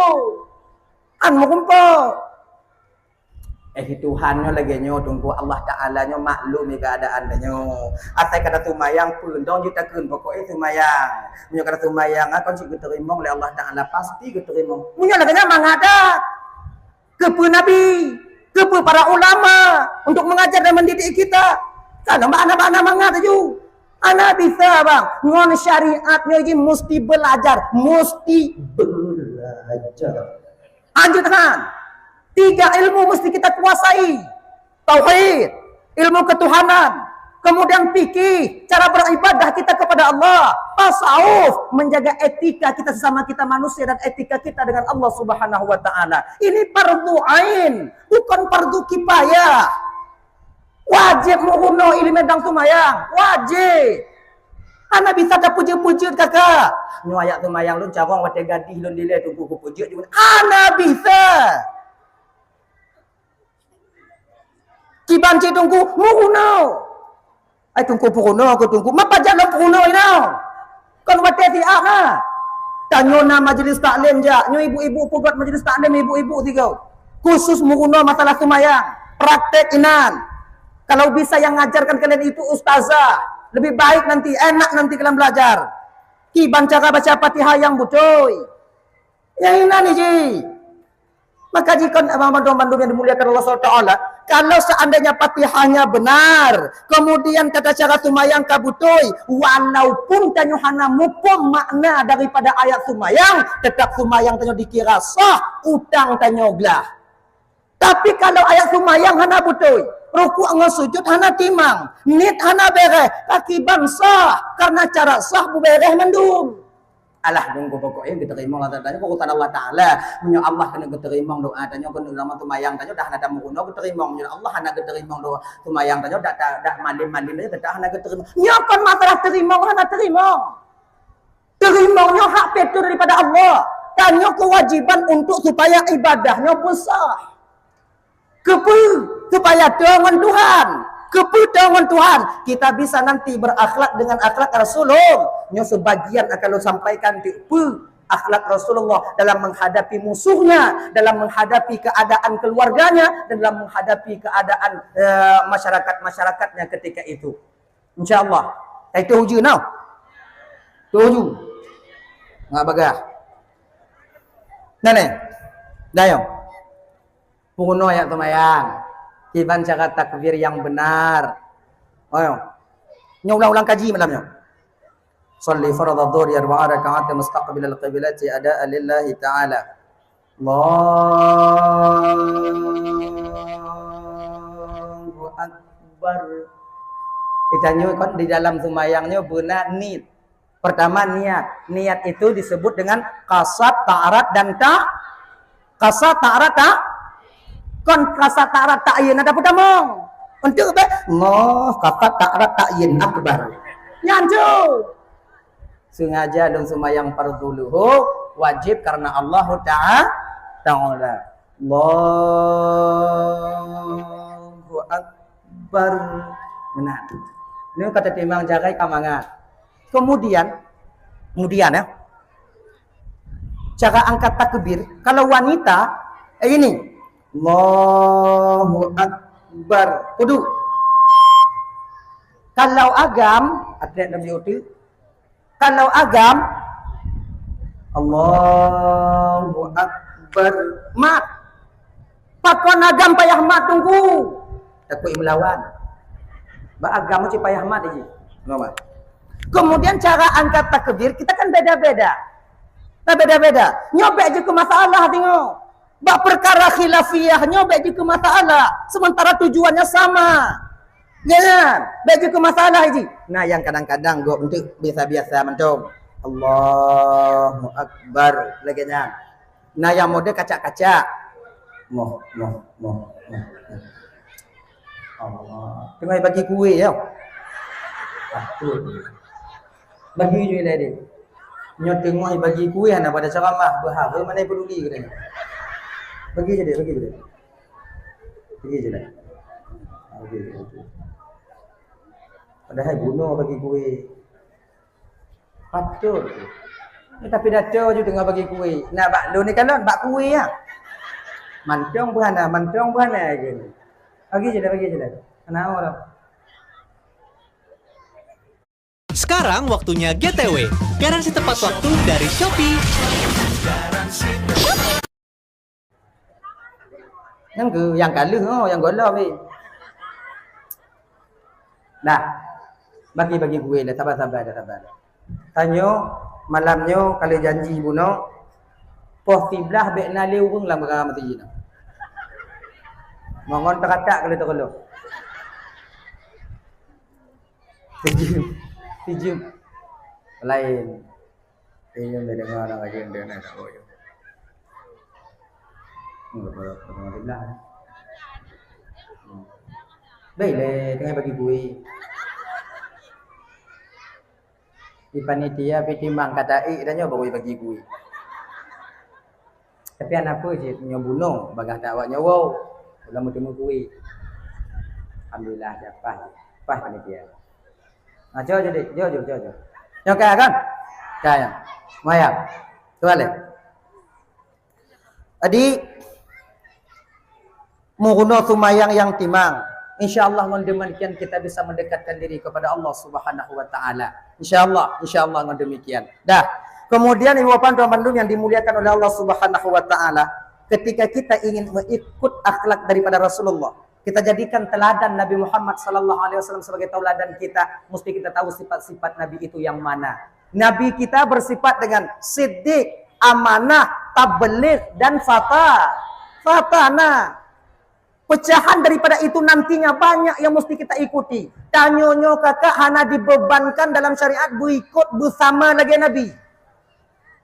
An mau kumpul. Tuhannya lagi nyo tunggu Allah Ta'ala nyo maklum keadaan nyo. Asai kata tumayang pun dong juta kun pokoknya tumayang. Munyo kata tumayang akan sih diterima oleh Allah Ta'ala pasti diterima. Munyo lagi mangadat kepu Nabi, kepu para ulama untuk mengajar dan mendidik kita. Kalau anak-anak mangat aja. Anak bisa bang, ngon syariatnya ini mesti belajar, Lanjutkan. 3 ilmu mesti kita kuasai. Tauhid, ilmu ketuhanan, kemudian fikih, cara beribadah kita kepada Allah, tasawuf, menjaga etika kita sesama kita manusia dan etika kita dengan Allah Subhanahu wa taala. Ini fardu ain, bukan fardu kifayah. Wajib muhuno ilmu dan sumayang, wajib. Ana bisa tak puji-puji kakak. Nyu ayat sumayang lu carong wate gadih lu dile tunggu ku puji juga. Ana bisa. Kibanci tunggu muhuno. Ai tunggu puhuno aku tunggu. Mapa jalan puhuno ini? Kan wate tiak ha. Tanyo na majlis taklim ja. Nyu ibu-ibu buat majlis taklim ibu-ibu tiga. Khusus muhuno masalah sumayang. Praktek inan. Kalau bisa yang ngajarkan kalian itu ustazah. Lebih baik nanti, enak nanti kalian belajar. Kiban cara baca Fatihah yang betul. Yang ini nih ji. Maka jika abang-abang yang dimuliakan Allah SWT, kalau seandainya Fatihahnya benar, kemudian kata cara sumayang kabutoi, walaupun tanyuhana mukum makna daripada ayat sumayang, tetap sumayang tanyo dikira sah, utang tanyo glah. Tapi kalau ayat sumayang hana butoi, rukuk dengan sujud hana timang, nit hana bereh, kaki bangsa karena cara sah bu bereh mendum. Alah nunggu pokoknya diterima Allah Ta'ala, pokoknya Allah Ta'ala menyo Allah kena diterima doa tanya kena ulama tumayang tanya dah ada mukuno diterima menyo Allah hana diterima doa tumayang tanya dak mandim aja dah hana diterima. Nyokon masalah terima hana terima. Terimanya hak itu daripada Allah. Tanya kewajiban untuk supaya ibadahnya besar. Supaya dengan Tuhan, dengan Tuhan kita bisa nanti berakhlak dengan akhlak Rasulullah. Nyo sebagian akan lo sampaikan di akhlak Rasulullah dalam menghadapi musuhnya, dalam menghadapi keadaan keluarganya, dan dalam menghadapi keadaan masyarakat-masyarakatnya ketika itu. Insyaallah. Itu hujung now. Tujuh. Nggak bagah. Nane. Dayong. Puno ayat tumayang. Kiban cara takbir yang benar. Ayo. Nyo ulang-ulang kaji malamnya. Shalli fardhu dhuhri 4 rakaat mustaqbil al-qiblati ada'an lillahi ta'ala. Allahu akbar. Ditanya kan di dalam sumayangnya benar niat. Pertama niat. Niat itu disebut dengan qasad, ta'arat dan qasad, ta'arat, kon qasad, ta'arat, ta'yin ada pertama. Untuk Allah qasad, ta'arat, ta'yin akbar. Nyanju. Sengaja dan semayang fardu luhur wajib karena Allah Ta'ala. Allahu akbar. Benar. Ini kata timang jagai kamangat. Kemudian ya. Cara angkat takbir kalau wanita ini Allahu akbar. Kudu Kalau agam, atlet Nabi Uti, kalau agam, Allahu Akbar, mat. Pakon agam payah mat tunggu. Takut melawan. Ba agam macam payah mat lagi. Nama. Kemudian cara angkat takbir kita kan beda-beda. Nah beda-beda. Nyobek je ke masalah tengok. Bak perkara khilafiyah nyobek je ke masalah. Sementara tujuannya sama. Jangan. Bek je ke masalah je. Nah yang kadang-kadang gua untuk biasa-biasa mencom. Allahu Akbar. Lagi jangan. Nah yang mode kacak-kacak. Moh. Allah. Tengah bagi kuih ya. Bagi je lah dia. Nyo tengah bagi kuih ana pada ceramah berhala mana peduli katanya. Bagi je dia, bagi je dia. Bagi je dah. Bagi. Padahal bunuh bagi kuih. Patut. Tapi dah tahu je tengah bagi kuih. Nak bak lu ni kan bak kuih ah. Mantong berana je. Bagi je dah. Kenapa dah? Sekarang waktunya GTW, garansi tepat waktu dari Shopee. Yang kalah yang golah weh. Nah, bagi gue dah sabar. Tanyo malamnya kalau janji buno poh tiblah bek nale urang lah perkara mati jina. Mongon teratak kalau terlalu. Sejum. Lain. Ini dah dengar orang aja yang dia nak tahu je. Alhamdulillah. Baiklah, tengah bagi gue. Di panitia petimbang kata dan nyoba bagi gue. Tapi anak apa je punya bunuh bagah dakwah nyawa. Belum temu gue. Alhamdulillah dapat. Pas panitia. Nah, jauh. Yang kaya kan? Kaya. Maya. Tuale. Adi menggunakan sumayang yang timang. InsyaAllah dengan demikian kita bisa mendekatkan diri kepada Allah Subhanahu wa taala. InsyaAllah dengan demikian. Dah. Kemudian Ibu Bapak Tuan Bandung yang dimuliakan oleh Allah Subhanahu wa taala, ketika kita ingin mengikut akhlak daripada Rasulullah, kita jadikan teladan Nabi Muhammad sallallahu alaihi wasallam sebagai tauladan kita, mesti kita tahu sifat-sifat Nabi itu yang mana. Nabi kita bersifat dengan siddiq, amanah, tabligh dan fatana. Pecahan daripada itu nantinya banyak yang mesti kita ikuti. Tanyonyo kakak hana dibebankan dalam syariat berikut bersama lagi Nabi.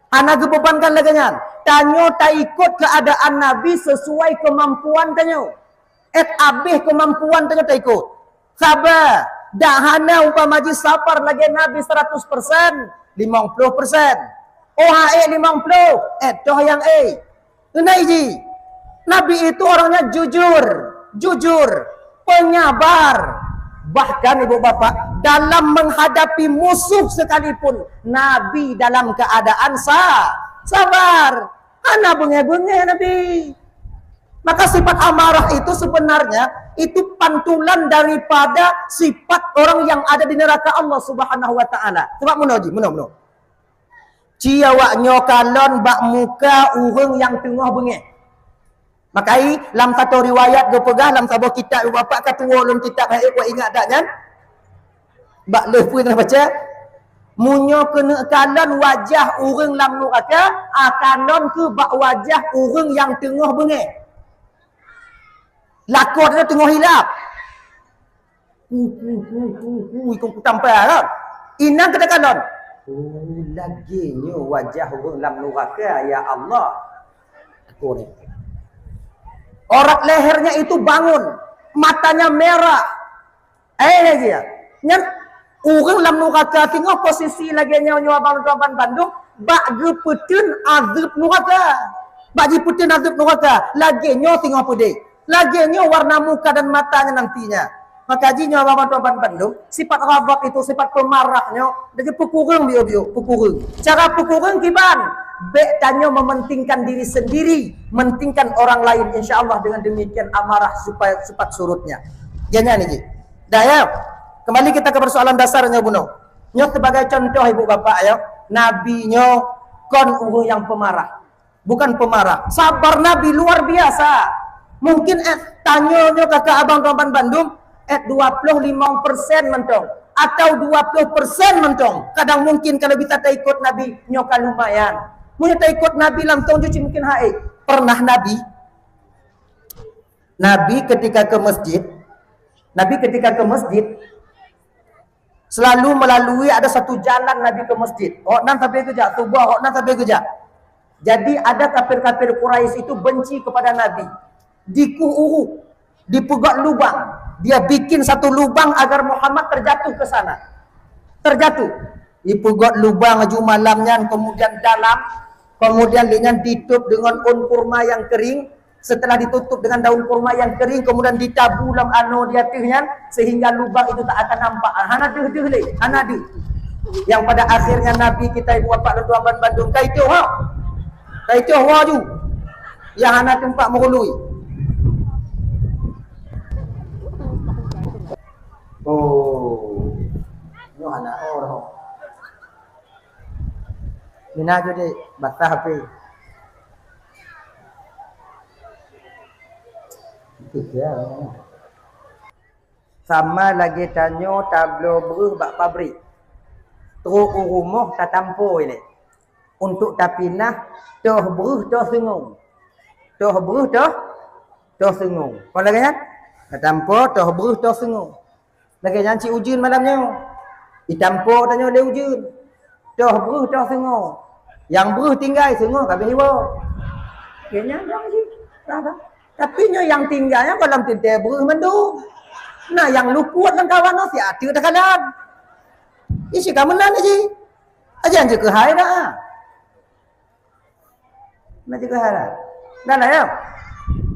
Hana dibebankan lagi nyan. Tanyo tak ikut keadaan Nabi sesuai kemampuan tanyo. Abih kemampuan tanyo tak ikut. Sabar. Dah hana umpama ji sapar lagi Nabi 100%, 50%. OHE 50. Toh yang Tunai ji. Nabi itu orangnya jujur, penyabar. Bahkan ibu bapak, dalam menghadapi musuh sekalipun, Nabi dalam keadaan sabar. Hana bengeh-bengeh Nabi. Maka sifat amarah itu sebenarnya itu pantulan daripada sifat orang yang ada di neraka Allah Subhanahu wa taala. Sebab muno. Ciawak nyokalon bak muka urang yang tengah bengeh. Makai dalam satu riwayat dia pegah dalam sebuah kitab bapak kata dalam kitab hai kau ingat tak kan? Bak lefu nak baca. Munyo kena kalon wajah urang lam neraka, akalon ke bak wajah urang yang tengah bengeh. Lakon dia tengah hilap. Ikut tampar kan? Inang kata kalon. Laginya wajah urang lam neraka ya Allah. Aku ni. Orat lehernya itu bangun, matanya merah. Dia. Nyan urang lam neraka tengok posisi lagi nyawa abang Bandung, bak gepetun azab neraka. Bak gepetun azab neraka, lagi nyawa tengok pedih. Lagi nyawa warna muka dan matanya nantinya. Maka ji nyawa abang Bandung, sifat rabak itu sifat pemarahnya, jadi pekurang pekurang. Cara pekurang kiban. Bek tanyo mementingkan diri sendiri, mentingkan orang lain, insyaallah dengan demikian amarah supaya cepat surutnya. Jangan ini. Dah ya. Kembali kita ke persoalan dasarnya Buno. Nyo sebagai contoh ibu bapak ya, Nabi nyo kon orang yang pemarah. Bukan pemarah. Sabar Nabi luar biasa. Mungkin tanya nyo kakak abang tuan Bandung 25% mentong atau 20% mentong. Kadang mungkin kalau kita tak ikut Nabi nyo kan lumayan. Mungkin tak ikut Nabi langsung cuci mungkin haid. Pernah Nabi ketika ke masjid selalu melalui ada satu jalan Nabi ke masjid. Hoknan sampai kerja, Tubuh hoknan sampai kerja. Jadi ada kafir-kafir Quraisy itu benci kepada Nabi. Dikuuru, dipegat lubang. Dia bikin satu lubang agar Muhammad terjatuh ke sana. Terjatuh. Dipegat lubang aju malamnya, kemudian dalam, kemudian dengan ditutup dengan daun kurma yang kering. Setelah ditutup dengan daun kurma yang kering, kemudian ditabu dalam di atasnya, sehingga lubang itu tak akan nampak. Hanadu. Yang pada akhirnya Nabi kita ibu bapak dan tuan Bandung kaituh waju. Yang anak tempat merului. Oh. Ini anak orang. Mina jadi basah HP. Sama lagi tanya tablo beruh bak pabrik. Teruk rumah tak tampu ini. Untuk tapinah toh beruh toh sengung. Toh beruh toh sengung. Apa lagi kan? Tak tampu toh beruh toh sengung. Lagi janji ujun malamnya. Ditampu tanya dia ujun. Toh beruh toh sengung. Yang beruh tinggal sengung kabeh hiwa. Kayaknya dong sih. Tapi yang tinggalnya dalam tinta beruh mendung. Nah yang lu kuat dan kawan si ada dah kanan. Isi kamu mana je? Aja je ke hai dah. Nak ke hai dah. Dah lah ya.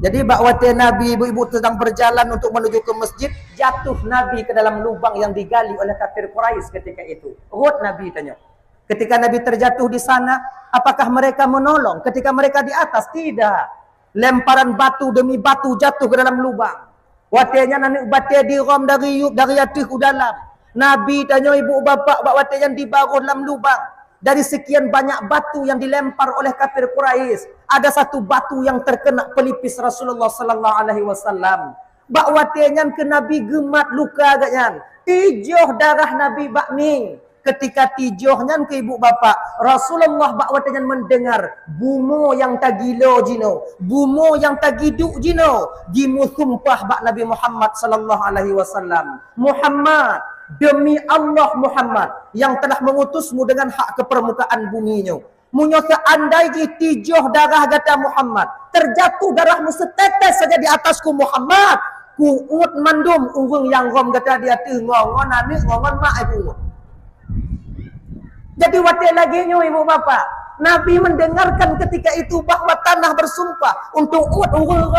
Jadi bakwati Nabi ibu-ibu sedang berjalan untuk menuju ke masjid, jatuh Nabi ke dalam lubang yang digali oleh kafir Quraisy ketika itu. Rut Nabi tanya. Ketika Nabi terjatuh di sana, apakah mereka menolong? Ketika mereka di atas tidak. Lemparan batu demi batu jatuh ke dalam lubang. Watenya nanik batai diram dari atas ke dalam. Nabi tanya ibu bapa watenya dibaruh dalam lubang. Dari sekian banyak batu yang dilempar oleh kafir Quraisy, ada satu batu yang terkena pelipis Rasulullah sallallahu alaihi wasallam. Bak watenya ke Nabi gemat luka agaknya. Tijoh darah Nabi bakmi. Ketika tijohnya ke ibu bapa, Rasulullah bakwatanya mendengar bumo yang tagilo jino, bumo yang tagiduk jino, jimu sumpah bak Nabi Muhammad sallallahu alaihi wasallam. Muhammad, demi Allah Muhammad yang telah mengutusmu dengan hak ke permukaan buminya. Munyo seandai tijoh darah kata Muhammad, terjatuh darahmu setetes saja di atasku Muhammad, kuut mandum urung yang rom kata dia tu ngongon anik ngongon mak ibu. Jadi waktu lagi ibu bapa, Nabi mendengarkan ketika itu bahawa tanah bersumpah untuk urung.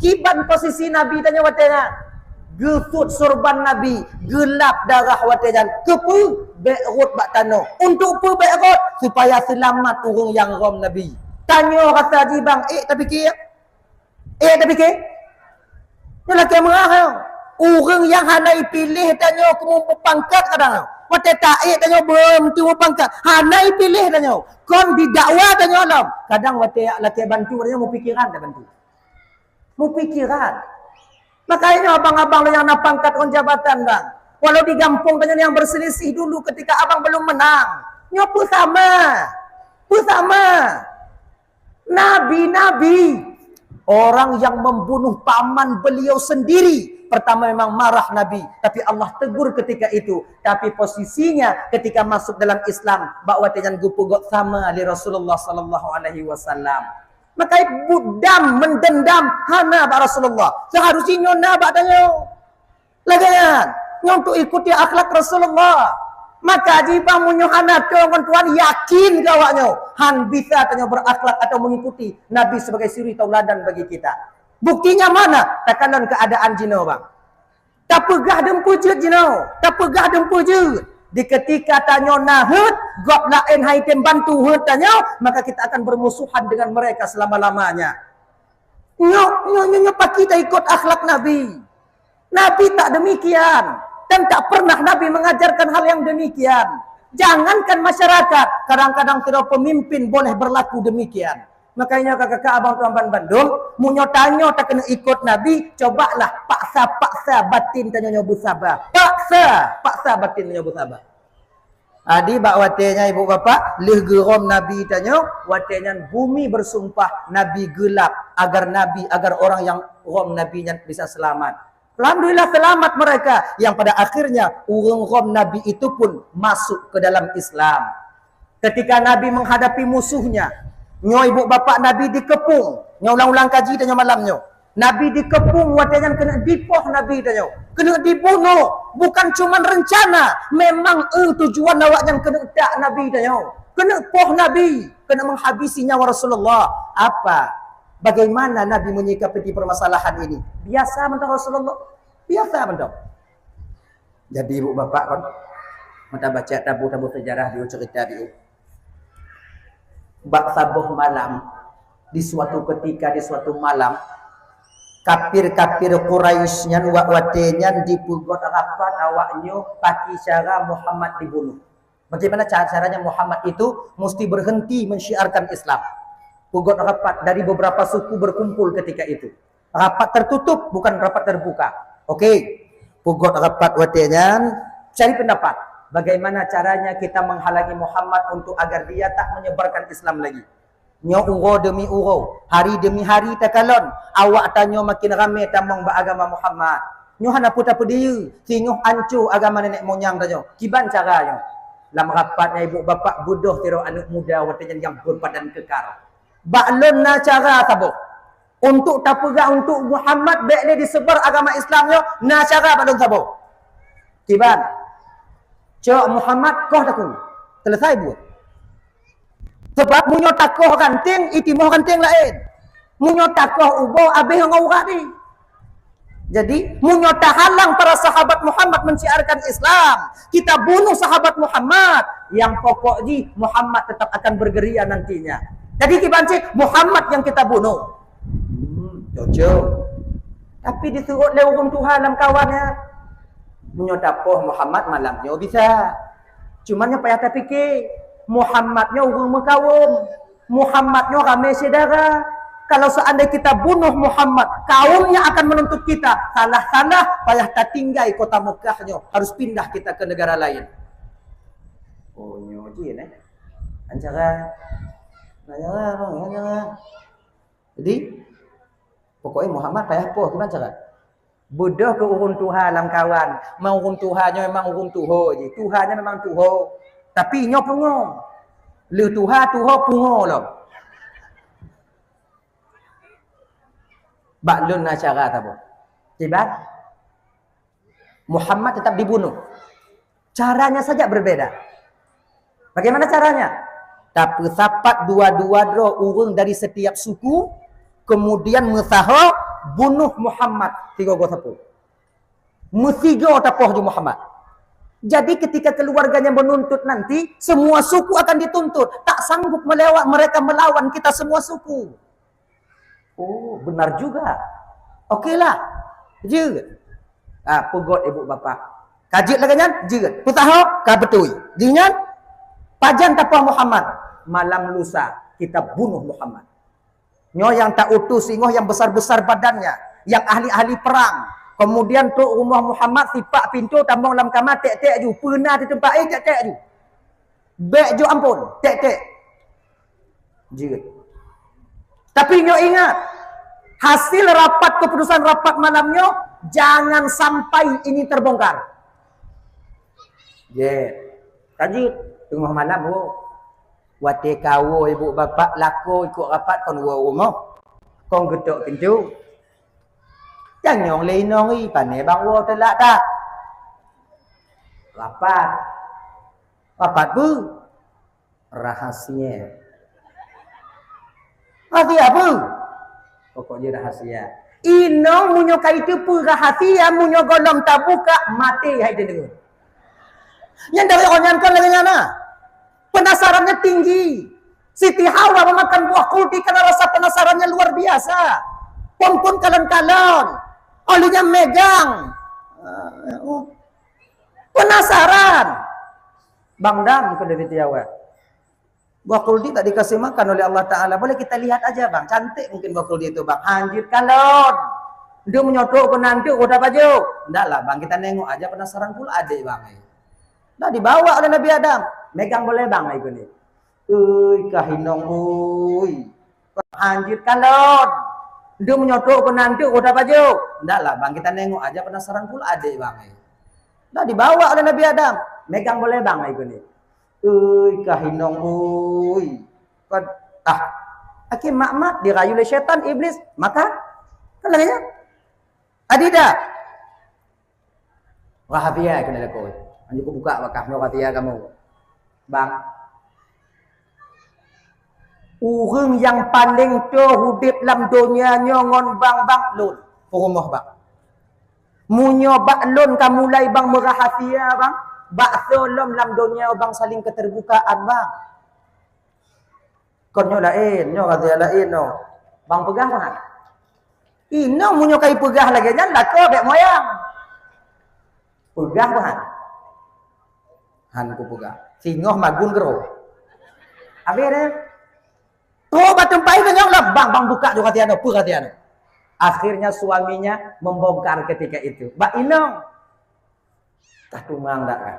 Kiban posisi Nabi tanya watenya. Gesut surban Nabi, gelap darah watenya. Kepu be'rut bak tanah. Untuk pu be'rut supaya selamat urung yang rom Nabi. Tanya kata jibang, tak fikir? Tak fikir? Ini lagi merah. Urung yang hanai pilih tanya kamu pangkat kadang. Wate taik tanya belum tu pangkat. Hanai pilih tanya. Kon didakwa tanya alam. Kadang wate laki bantu tanya mau pikiran tak bantu. Mau pikiran. Makanya abang-abang yang nak pangkat on jabatan bang. Walau di kampung tanya yang berselisih dulu ketika abang belum menang. Nyopu sama. Sama. Nabi-nabi. Orang yang membunuh paman beliau sendiri. Pertama memang marah Nabi, tapi Allah tegur ketika itu. Tapi posisinya ketika masuk dalam Islam, bahawa dengan gupugot sama di Rasulullah sallallahu alaihi wasallam. Maka budam mendendam hana ba Rasulullah. Seharusnya nyona ba danyo. Lagayan, untuk ikuti akhlak Rasulullah. Maka jika munyo hana tuan yakin gawaknya han bisa tanya berakhlak atau mengikuti Nabi sebagai suri tauladan bagi kita. Buktinya mana? Tekanan keadaan jino bang. Tak pegah dempujud jino. Tak pegah dempujud. Di ketika tanya nahut, God lain haitem bantu hut tanya, maka kita akan bermusuhan dengan mereka selama-lamanya. Nyok pak kita ikut akhlak Nabi. Nabi tak demikian. Dan tak pernah Nabi mengajarkan hal yang demikian. Jangankan masyarakat, kadang-kadang tidak pemimpin boleh berlaku demikian. Makanya kakak-kakak abang tuan bandung, munyo tanyo tak kena ikut Nabi, cobalah paksa batin tanyo bersabar. Paksa batin tanyo bersabar. Adi bak watenya ibu bapa, leh gerom Nabi tanyo, watenya bumi bersumpah Nabi gelap agar orang yang rom Nabi nya bisa selamat. Alhamdulillah selamat mereka yang pada akhirnya orang rom Nabi itu pun masuk ke dalam Islam. Ketika Nabi menghadapi musuhnya, nyo ibu bapa Nabi dikepung, nyo ulang-ulang kaji tanyo malamnyo. Nabi dikepung, watenya kena dipoh Nabi tanyo, kena dibunuh. Bukan cuma rencana, memang tujuan awaknya kena dak Nabi tanyo, kena poh Nabi, kena menghabisi nyawa Rasulullah. Apa? Bagaimana Nabi menyikapi permasalahan ini? Biasa mentang Rasulullah, biasa mentang. Jadi ibu bapa kan, mata baca tabu-tabu sejarah dia cerita dia. Bak sabuh malam, di suatu ketika, di suatu malam, kafir-kafir Quraisy nyan watenya dipugot rapat awaknyo pati cara Muhammad dibunuh. Bagaimana caranya Muhammad itu mesti berhenti mensyiarkan Islam. Pugot rapat dari beberapa suku berkumpul ketika itu. Rapat tertutup, bukan rapat terbuka. Okey. Pugot rapat watenya cari pendapat. Bagaimana caranya kita menghalangi Muhammad untuk agar dia tak menyebarkan Islam lagi. Nyo uro demi uro, hari demi hari takalon, awak tanyo makin ramai tamong beragama Muhammad. Nyo hana putar dia, singoh hancur agama nenek moyang tanyo. Kiban caranya? Dalam rapatnya ibu bapa bodoh tiro anak muda watenya yang berbadan kekar. Baklon na cara tabuh. Untuk tapega untuk Muhammad baik dia disebar agama Islamnya, na cara baklon tabuh. Kiban. Cok Muhammad koh takun. Selesai buat. Sebab munyo takoh ranting, itimoh ranting lain. Munyo takoh ubo abih ngaurat ni. Jadi munyo tahalang para sahabat Muhammad menciarkan Islam, kita bunuh sahabat Muhammad, yang pokok ji Muhammad tetap akan bergeria nantinya. Jadi kibanci Muhammad yang kita bunuh. Cocok. Tapi disuruh oleh orang Tuhan dalam kawannya. Munyo tapoh Muhammad malamnya bisa. Cumanya payah tak fikir. Muhammadnya orang mekawum. Muhammadnya ramai saudara. Kalau seandainya kita bunuh Muhammad, kaumnya akan menuntut kita. Salah-salah payah tak tinggal kota Mekahnya. Harus pindah kita ke negara lain. Oh nyojin Ancara. Jadi pokoknya Muhammad payah poh gimana cara? Bodoh ke urun Tuhan dalam kawan. Mau urun Tuhannya memang urun Tuho je. Tuhannya memang Tuho. Tapi nyo pungo. Le Tuhan Tuho pungo loh. Baklun na cara tabu. Tiba Muhammad tetap dibunuh. Caranya saja berbeda. Bagaimana caranya? Tapi sapat dua-dua orang dari setiap suku, kemudian musaho bunuh Muhammad 3 sapu. Musigo tapoh ju Muhammad. Jadi ketika keluarganya menuntut nanti, semua suku akan dituntut. Tak sanggup mereka melawan kita semua suku. Oh, benar juga. Okeylah. Je. Pugot ibu bapa. Kajit lagi kan? Je. Putaho ka betul. Dingan pajan tapoh Muhammad. Malam lusa kita bunuh Muhammad. Nyo yang tak utus, singoh yang besar-besar badannya, yang ahli-ahli perang. Kemudian tu rumah Muhammad sipak pintu tambang dalam kamar tek-tek ju. Pernah di tempat tek-tek ju. Bek ju ampun, tek-tek. Jerit. Tapi nyo ingat, hasil rapat keputusan rapat malamnya jangan sampai ini terbongkar. Tajid tengah malam bu. Wate kawo ibu bapa lako ikut rapat kon rumah. Kon gedok pintu. Jangan nyong lenong i pane bang wo telak tak. Rapat. Rapat bu. Rahasia. Rahasia apa? Pokoknya rahasia. Ino munyo kaitu pu rahasia munyo golong tak buka mati hai dengar. Yang dari orang kan lagi mana? Penasarannya tinggi. Siti Hawa memakan buah kulti karena rasa penasarannya luar biasa. Pon kalon-kalon. Olinya megang. Penasaran. Bang Dam ke dari Tiawa. Buah kuldi tak dikasih makan oleh Allah Ta'ala. Boleh kita lihat aja bang. Cantik mungkin buah kuldi itu bang. Anjir kalon. Dia menyotok ke nanti udah baju. Enggak lah bang. Kita nengok aja. Penasaran pula adik bang. Dah dibawa oleh Nabi Adam. Megang boleh bang. Itu nih. Kahinong. Anjir kalon. Dia menyotok ke nanti udah baju. Enggak lah bang. Kita nengok aja. Penasaran pula adik bang. Dah dibawa oleh Nabi Adam. Megang boleh bang. Itu nih. Kahinong. Akhir mak dirayu oleh syaitan iblis. Maka kan lagi Adida. Rahasia kena lekoi. Anjuk ku buka bakah rahasia kamu. Bang. Urang yang paling tu hidup dalam dunia nyon bang lun. Rumah bang. Munyo bak lun ka mulai bang merahasia bang. Bak solom dalam dunia bang saling keterbukaan bang. Kon nyo lain, nyo rahasia lain no. Bang pegang bang. Ino munyo kai pegah lagi jan dak bek moyang. Pegah bahan. Han ku pegah. Singoh magun gero. Abi ada. Oh batum pai kan yang bang buka juga tiano, pegah tiano. Akhirnya suaminya membongkar ketika itu. Mbak Inong. Tak tumang dak kan.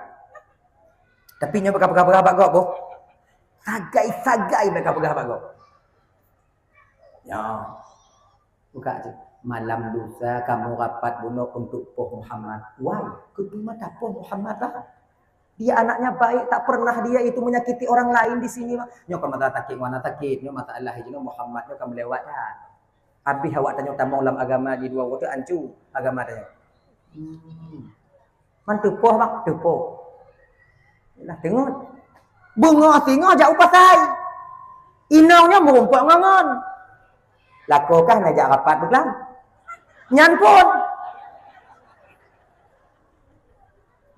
Tapi nyo pegah bak go, boh. Sagai pegah bak go. Ya. Buka aja. Malam lusa kamu rapat bunuh untuk Poh Muhammad. Wah, kedua tak Poh Muhammad lah. Dia anaknya baik, tak pernah dia itu menyakiti orang lain di sini. Nyo kamu mata takik, mana takik, nyo mata Allah itu Muhammad nyo kamu lewat dah. Habis awak tanya tamu dalam agama di dua waktu ancu agama tanya. Mantu Poh bang, tu Poh. Nah tengok. Bunga singa jak upasai. Inongnya merumpuk ngangon. Lakokah ngajak rapat bekelam? Nyan pun.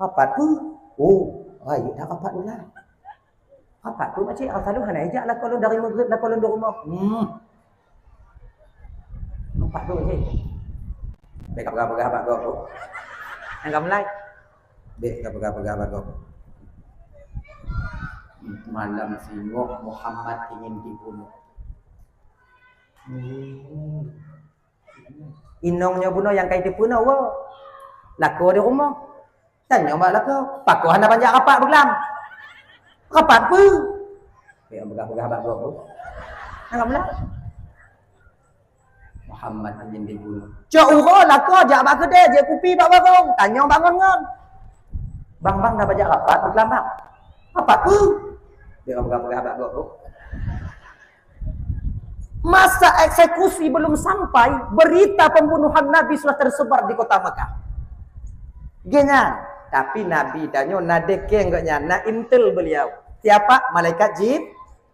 Rapat tu. Oh, ayo dah rapat dulu lah. Rapat tu macam asal lu hana ajak lah kalau dari maghrib lah kalau dari rumah. Rapat tu macam. Baik pegah abak kau. Angkat mulai. Baik pegah abak kau. Malam singoh Muhammad ingin dibunuh. Inongnya bunuh yang kait dipunuh wo. Lako di rumah. Tanya mak lako. Paku hana banyak rapat begelam. Rapat pu. Ya begah bak go. Angkat belah. Muhammad ingin dibunuh. Cak uro lako jak bak kedai je kupi bak warung. Tanya bangun ngon. Bang dah banyak rapat begelam bang. Rapat pu. Dia begah bak go. Masa eksekusi belum sampai, berita pembunuhan Nabi sudah tersebar di kota Mekah. Genyan. Tapi Nabi danyo nadeke enggaknya, na intel beliau. Siapa? Malaikat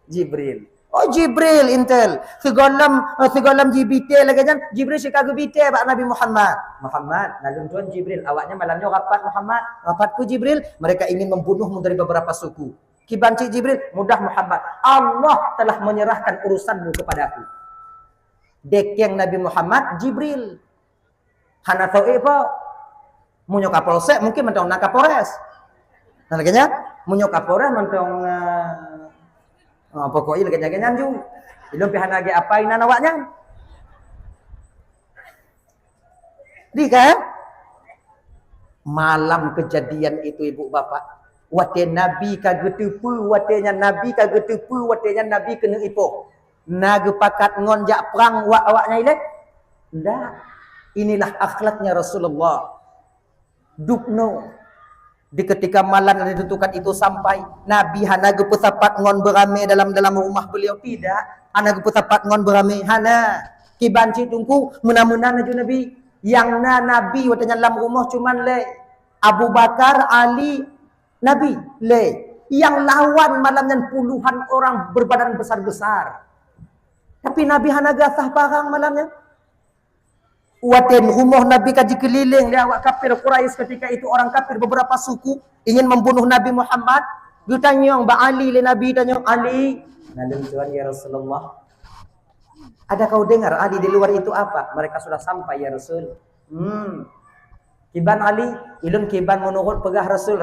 Jibril. Oh Jibril intel. Segolam JBT lagi kan? Jibril Chicago BT bak Nabi Muhammad. Muhammad, nalun tuan Jibril. Awaknya malamnya rapat Muhammad. Rapatku Jibril, mereka ingin membunuhmu dari beberapa suku. Kibanci Jibril, mudah Muhammad. Allah telah menyerahkan urusanmu kepadaku. Dekeng Nabi Muhammad, Jibril. Hana tahu apa? Munyo kapolsek mungkin mentong nak kapolres. Nah lagi-nya, munyo kapolres mentong pokoknya lagi-nya ju. Belum pihan lagi apa inan awaknya. Di kan? Malam kejadian itu ibu bapak. Wate Nabi kagetepu, watenya Nabi kagetepu, watenya Nabi kena ipoh. Naga pakat ngonjak perang awaknya ile. Ndak. Inilah akhlaknya Rasulullah. Dukno. Di ketika malam yang ditentukan itu sampai, Nabi hana gepesapat ngon berame dalam rumah beliau tidak. Hana gepesapat ngon berame hana. Kibanci tungku menamuna naju Nabi. Yang Nabi watenya dalam rumah cuman le Abu Bakar, Ali, Nabi le yang lawan malamnya puluhan orang berbadan besar-besar. Tapi Nabi hana gasah parang malamnya. Waten rumah Nabi kaji keliling dia awak kafir Quraisy ketika itu orang kafir beberapa suku ingin membunuh Nabi Muhammad. Dia tanya Mbak Ali le Nabi tanya Ali. Nalung tuan ya Rasulullah. Ada kau dengar Ali di luar itu apa? Mereka sudah sampai ya Rasul. Kiban Ali, ilun kiban menurut pegah Rasul.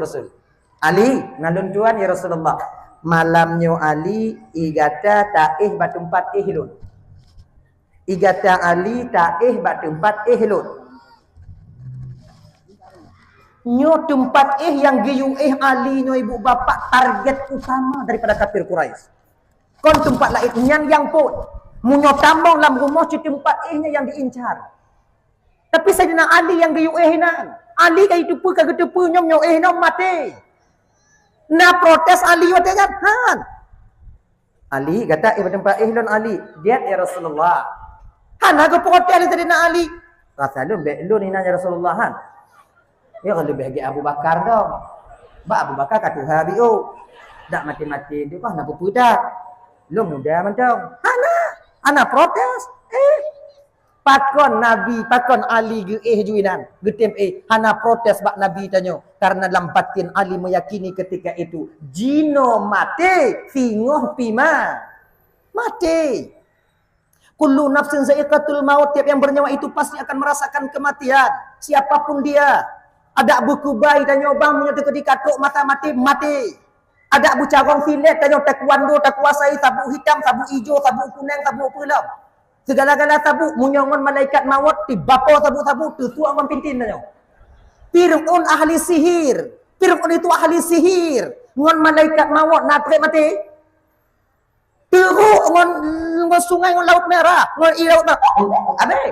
Ali, nalun tuan ya Rasulullah. Malamnya Ali, igata taih batumpat ilun. Igata Ali taih batumpat ilun. Nyo tempat yang giyu Ali nyo ibu bapa target utama daripada kafir Quraisy. Kon tempat lain yang pun munyo tambang dalam rumah ci tempat nya yang diincar. Tapi Sayyidina Ali yang giyu nan. Ali kai tepu ka tepu nyom nyo nom mati. Na protes Ali wate kan. Ali kata tempat lon Ali, dia ya Rasulullah. Han aku protes Sayyidina Ali. Kata lu belun ina ya Rasulullah han. Ya kalau lebih Abu Bakar dong. Ba Abu Bakar kata habiu. Dak mati-mati dia kah nak pudak. Lu muda mentong. Ana protes. Pakon Nabi, pakon Ali ge juinan. Getem hana protes bak Nabi tanyo karena lampatin Ali meyakini ketika itu jino mati, singoh pima. Mati. Kullu nafsin za'iqatul maut, tiap yang bernyawa itu pasti akan merasakan kematian. Siapapun dia. Ada buku bayi tanya bang punya teka dikatuk mata mati. Ada bu carong filet tanya taekwondo tak kuasai sabuk hitam, sabuk hijau, sabuk kuning, sabuk pulau. Segala-gala sabuk munyongon malaikat maut ti bapa sabuk-sabuk tu tuang orang pintin tanya. Fir'aun ahli sihir. Fir'aun itu ahli sihir. Ngon malaikat maut nak mati. Teruk ngon sungai ngon laut merah, ngon laut merah. Abe.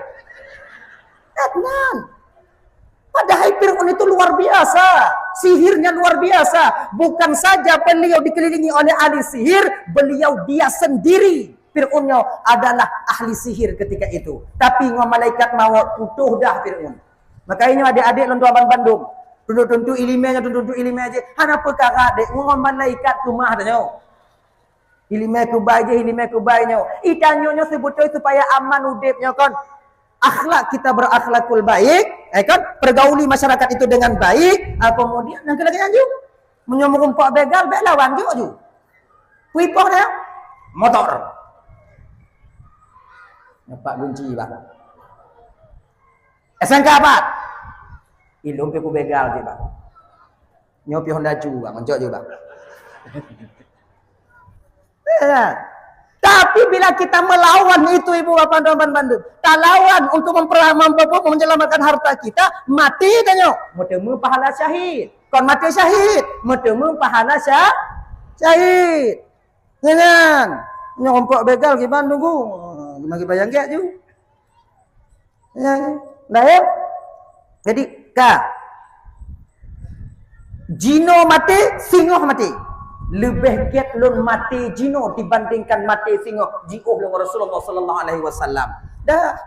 Adnan. Padahal Fir'aun itu luar biasa. Sihirnya luar biasa. Bukan saja beliau dikelilingi oleh ahli sihir, beliau dia sendiri. Fir'aunnya adalah ahli sihir ketika itu. Tapi ngom malaikat maut putuh dah Fir'aun. Makanya adik-adik lontu abang Bandung. Duduk-duduk ilimnya aja. Hana perkara adik ngom malaikat rumah tanya. Ilimnya kubaynya. Itanyonya sebutnya supaya aman udipnya kan. Akhlak kita berakhlakul baik, kan? Pergauli masyarakat itu dengan baik. Kemudian yang lagi anju, menyomong pak begal, bek lawan juga ju. Puipong dia, motor. Pak kunci bang. SNK apa? Ilum peku begal je bang. Nyopi Honda Ju bang, mencok juga bang. Tapi bila kita melawan itu ibu bapak dan Bandung, tak lawan untuk menyelamatkan harta kita, mati tanya. Mutemu pahala syahid. Kon mati syahid, mutemu pahala syahid. Jangan nyompok begal di Bandung ku. Magi bayang gak ju. Ya. Nah ya. Jadi jino mati, singoh mati. Lebih get lun mati jino dibandingkan mati singoh jiuh dengan Rasulullah sallallahu alaihi wasallam. Dah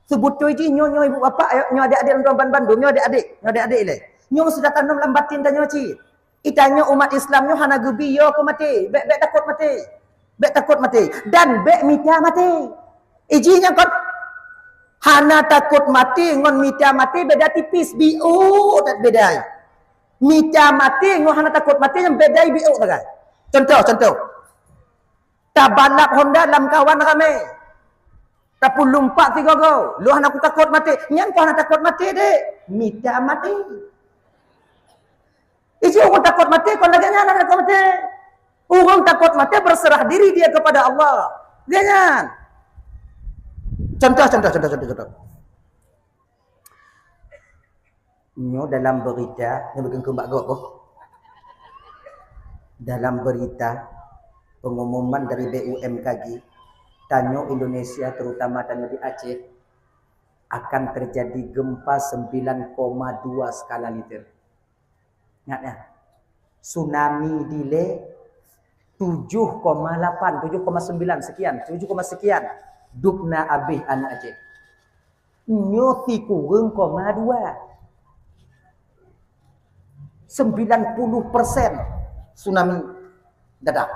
sebut tu ji nyo ibu bapa nyo adik-adik tuan Bandung, nyo adik-adik le. Nyo sudah tanam dalam batin tanya ci. Itanya umat Islam nyo hana gebi yo ko mati, bek takut mati. Bek takut mati dan bek mita mati. Ijinya kon hana takut mati ngon mita mati beda tipis biu tak bedai. Mita mati, ngohana takut mati yang bedai biuk tak. Contoh. Tabalap Honda dalam kawan ramai. Tapi lumpak tiga go. Lu hana aku takut mati. Nyan kau hana takut mati dek. Mita mati. Isi orang takut mati, kau lagi hana takut mati. Orang takut mati berserah diri dia kepada Allah. Jangan. Contoh. Nyo dalam berita, nyo bikin kembak goh. Dalam berita pengumuman dari BUMKG, tanyo Indonesia terutama tanyo di Aceh akan terjadi gempa 9,2 skala liter. Ingat ya? Tsunami delay 7,8, 7,9 sekian, 7, sekian. Dukna abih anak Aceh. Nyo tikurung 0,2. 90% tsunami dadah.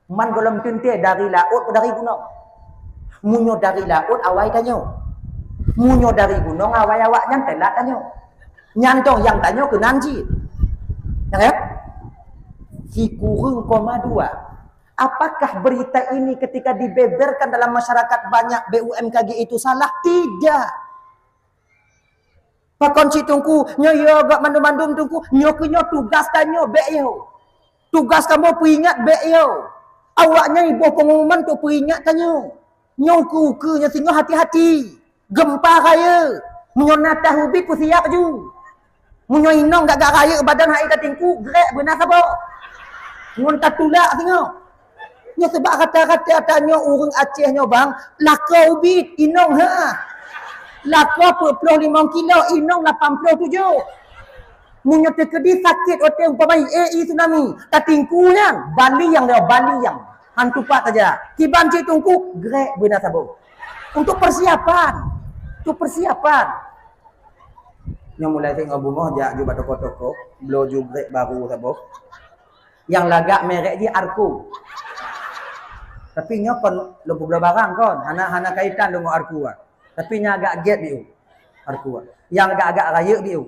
Man golem tente dari laut ke dari gunung. Munyo dari laut awai tanyo. Munyo dari gunung awai awak yang telat tanyo. Nyantong yang tanyo ke nanji. Ya? Si kurung 0,2. Apakah berita ini ketika dibeberkan dalam masyarakat banyak BUMKG itu salah? Tidak. Pakon si tungku, nyo yo gak mandum-mandum tungku, nyo ke nyo tugas kanyo bek yo. Tugas kamu peringat bek yo. Awaknya ibu pengumuman tu peringat kanyo. Nyo ku nyo singo hati-hati. Gempa raya. Nyo natah ubit ku siap ju. Nyo inong gak raya badan hai katingku, grek benar sabo. Nyo tak tulak singo. Nyo sebab kata-kata tanya urang Aceh nyo bang, lakau ubit inong ha. Lakau 45 kilo, inong 87. Munyo terkedi sakit hotel umpamai AI tsunami. Tatingku yang Bali yang hantu pak saja. Kiban cik tungku grek benar sabo. Untuk persiapan. Yang mulai tengok bunga jak juga toko-toko, blow ju grek baru sabo. Yang lagak merek dia Arku. Tapi nyo kon lumpuh belah barang kon, hana kaitan dengan Arku. Tapi nya agak get dia. Arku. Yang agak raya dia.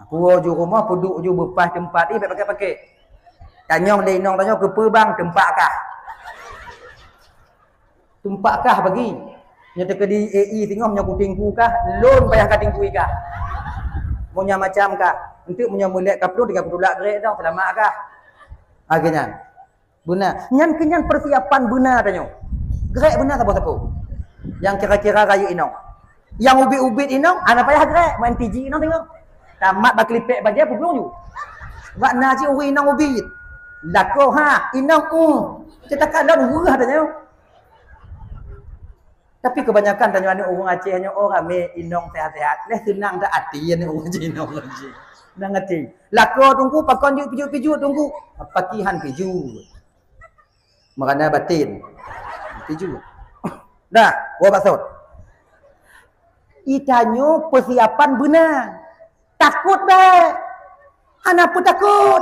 Kuo ju rumah puduk ju bepas tempat ni pakai-pakai. Tanyong dia inong tanya ke bang tempat kah? Tempat kah bagi? Nya terkedi AI tengok nya kutingku kah? Loan payah ka tingku kah? Munya macam kah? Untuk munya muliat kapro dengan kudulak grek dah selamat kah? Akhirnya. Benar. Nyan kenyan persiapan benar tanya. Grek benar siapa-siapa? Yang kira-kira raya inong. Yang ubit-ubit inong, ana payah grek main TG inong tengok. Tamat baklipek baja publong ju. Wak naji uri inang ubit. Lako ha, inang cetakan dan urah tanya. Tapi kebanyakan tanya ni orang Aceh hanya orang me inong sehat-sehat. Leh senang tak hati ni orang Aceh inong Aceh. Nang hati. Lako tunggu pakon ju piju tunggu. Pakihan piju. Merana batin. Piju. Dah, wa maksud. Itanyo persiapan benar. Takut dah. Hana pun takut.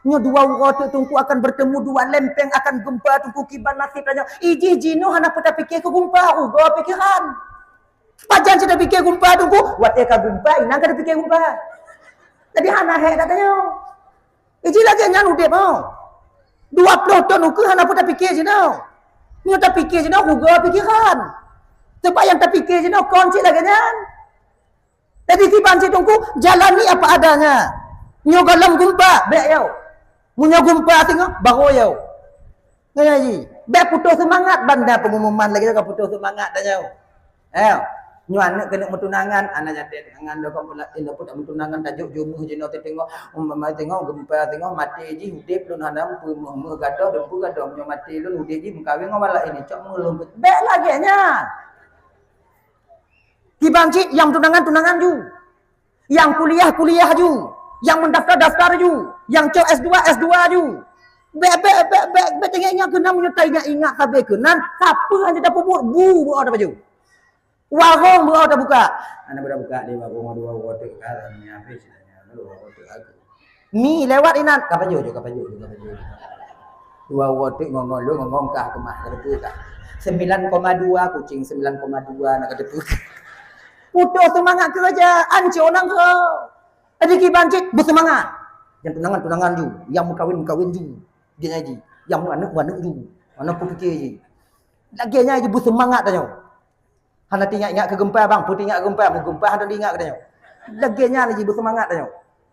Nyo dua orang tu tungku akan bertemu, dua lempeng akan gempa tungku kiban nasib tanya. Iji jino hana pun tak fikir ke gempa. Uga pikiran. Pajan sudah fikir gempa tungku. Wate ka gempa, inang ka fikir gempa. Jadi hana hek katanya. Iji lagi nyan udep mau. 20 tahun uku hana pun tak fikir jino. Nyo tak fikir jino uga pikiran. Sebab yang tak fikir jino konci lagi nyan. Jadi kiban cik tungku jalani apa adanya. Nyo galam gumpa bek yau. Munyo gumpa tengok baru yau. Ngaya ji. Bek putus semangat banda pengumuman lagi tak putus semangat dah yau. Nyo anak kena mentunangan, anak jadi tangan dah pula indah pun tak mentunangan tajuk jumuh jino tengok tengok gempa tengok mati ji hudip lun hanam mu gadoh dempu gadoh nyo mati lun hudip ji mengkawin ngawala ini cok mulung bek lagi nya. Kiban cik yang tunangan ju. Yang kuliah ju. Yang mendaftar ju. Yang cok S2 ju. Bek tengok kena menyertai ingat kabeh kenan. Siapa hanya dapat buat bu ada baju. Warung bu ada buka. Ana dah buka di warung dua watek kalannya habis dah watek aku. Mi lewat inan kapaju. Dua watek ngomong kah kemah depu kah. 9,2 kucing 9,2 nak depu. Putus semangat kerja, ancur orang ke. Ada kiban cik bersemangat. Yang tunangan ju, yang kawin ju. Dia ngaji. Yang anak ju. Mana pun fikir je. Lagi nya je bersemangat tanya. Hana ingat ke gempa bang, putih ingat ke gempa hana ingat ke tanya. Lagi nya lagi bersemangat tanya.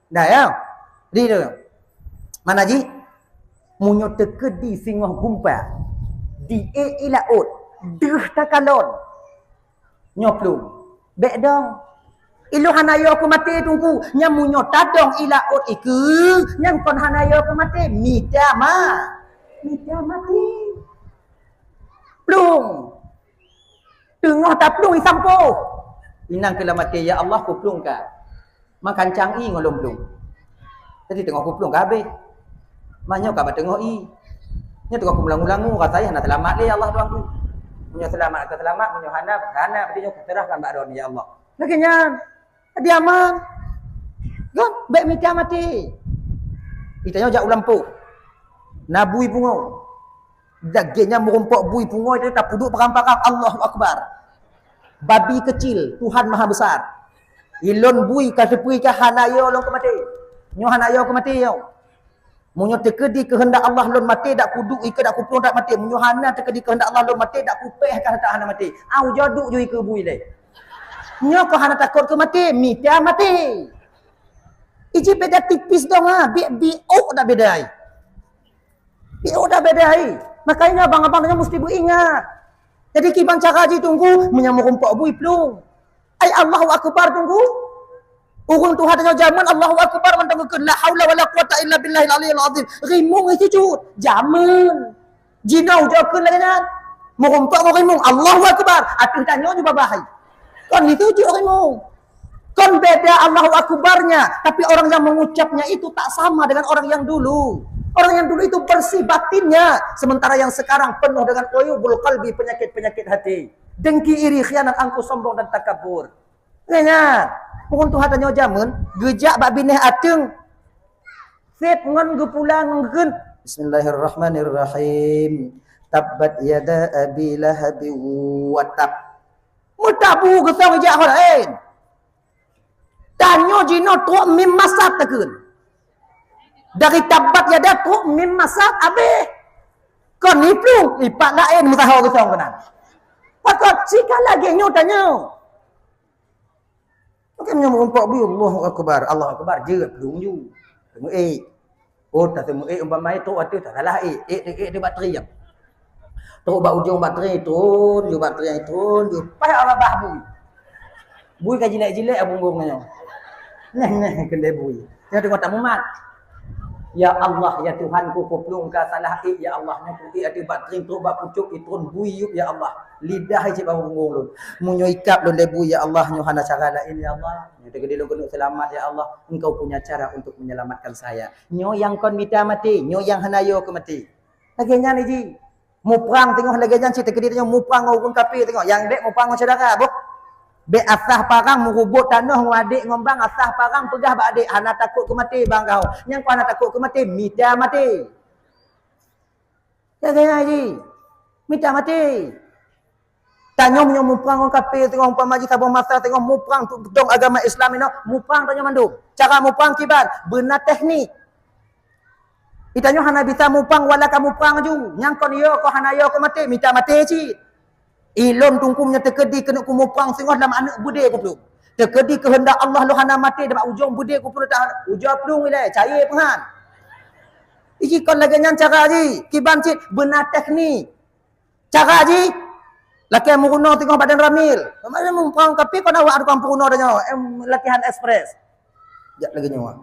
Dah ya. Di tu. Mana ji? Munyo terkedi singoh gempa. Di ilaut. Deh takalon. Nyoplung. Bek dong. Ilu hanayo aku mati tunggu. Yang munyo tadong ilaut iku. Yang kon hanayo aku mati. Mita mati. Plung. Tengah tak plung isampo. Inang kela mati. Ya Allah ku plung ka. Makan cangi ngolong plung. Jadi tengah ku plung ka habis. Manyo ka batengok i. Nya tengah ku ulang-ulangu. Rasanya nak selamat le Allah doang tu. Punya selamat atau selamat, punya hana berarti terahkan bakdon ya Allah. Laginya dia aman. Kan baik mita mati. Itanya jak ulampu. Nabui pungo. Dagingnya merumpok bui pungo itu tak puduk perang-perang Allahu Akbar. Babi kecil, Tuhan Maha Besar. Ilon bui ka sepui ka hanayo long ke mati. Nyo hanayo ke mati yo. Munyo terkedi kehendak Allah lon mati dak kuduk ika dak kupung dak mati. Munyo hana terkedi kehendak Allah lon mati dak kupeh ka tak hana mati. Au jaduk ju ika bui le. Nyo ko hana takut ke mati, mita mati. Iji beda tipis dong ah, bi'u dah bedai. Bi'u dah bedai. Makanya abang-abangnya mesti ingat. Jadi kiban cara haji tunggu menyamuk empak bui pelung. Ai Allahu akbar tunggu. Urung Tuhan tanya zaman Allahu akbar mentanggukan la haula wala quwata illa billahil aliyil azim. Rimung itu cut. Zaman. Jinau jawabkan lagi kan. Merompak rimung Allahu akbar. Atuh tanya juga bahai. Kon itu je rimung. Kon beda Allahu akbarnya, tapi orang yang mengucapnya itu tak sama dengan orang yang dulu. Orang yang dulu itu bersih batinnya, sementara yang sekarang penuh dengan uyubul qalbi, penyakit-penyakit hati. Dengki, iri, khianat, angkuh, sombong dan takabur. Ingat, pun Tuhan tanya zaman, gejak bak bineh ateng. Set ngan gepulang ngen. Bismillahirrahmanirrahim. Tabbat yada abi lahabi wa tab. Mutabu gesang gejak lain. Tanya jino tu mim masat tekun. Dari tabat yada tu mim masat abeh. Kon ni plung ipak lain mutahaw gesang kenan. Pakot sikal lagi nyo tanya. Kan nyo merompak bi Allahu akbar. Allahu akbar je plung ju. Temu oh tak temu umpama itu atu tak salah dia bateri jap. Teruk bak ujung bateri turun, ju bateri turun, ju payah abah bui. Bui ka jilek-jilek abung-bungnya. Nah kendai bui. Dia tengok tak mumat. Ya Allah, ya Tuhanku, kuplung ka salah ya Allah, nya ku ada bateri teruk bak pucuk turun bui ya Allah. Lidah cik bau bunggung lu. Munyo ikap lu lebu ya Allah, nyo hana cara lain ya Allah. Nyo tegedi lu kena selamat ya Allah. Engkau punya cara untuk menyelamatkan saya. Nyo yang kon mita mati, nyo yang hanayo ke mati. Lagenya ni ji. Mu perang tengok lagenya cik tegedi tengok mu perang urung kapi tengok. Yang dek mu perang saudara, boh. Be asah parang merubut tanah ngadik ngombang asah parang pegah bak adik hana takut ke mati bang kau. Yang kau hana takut ke mati, mita mati. Lagenya ji. Mita mati. Tanya punya muprang orang kafir tengok umpama maji tabung masa tengok muprang dong agama Islam ini muprang tanya manduk. Cara muprang kibar benar teknik. Ditanya hana bisa muprang wala ka muprang ju. Nyang kon yo ko hana yo ko mati minta mati ci. Ilom tungkumnya terkedi kena ku muprang tengok dalam anak bude ku peluk. Terkedi kehendak Allah lu hana mati dapat ujung bude ku peluk tak ujung pelung wilai cair pengan. Iki kon lagi nyang cara ji kiban cit benar teknik. Cara ji laki yang menggunakan tengok badan ramil. Kemarin mumpang tapi kau nak buat ada kampung dah nyawa. Latihan ekspres. Jak lagi nyawa.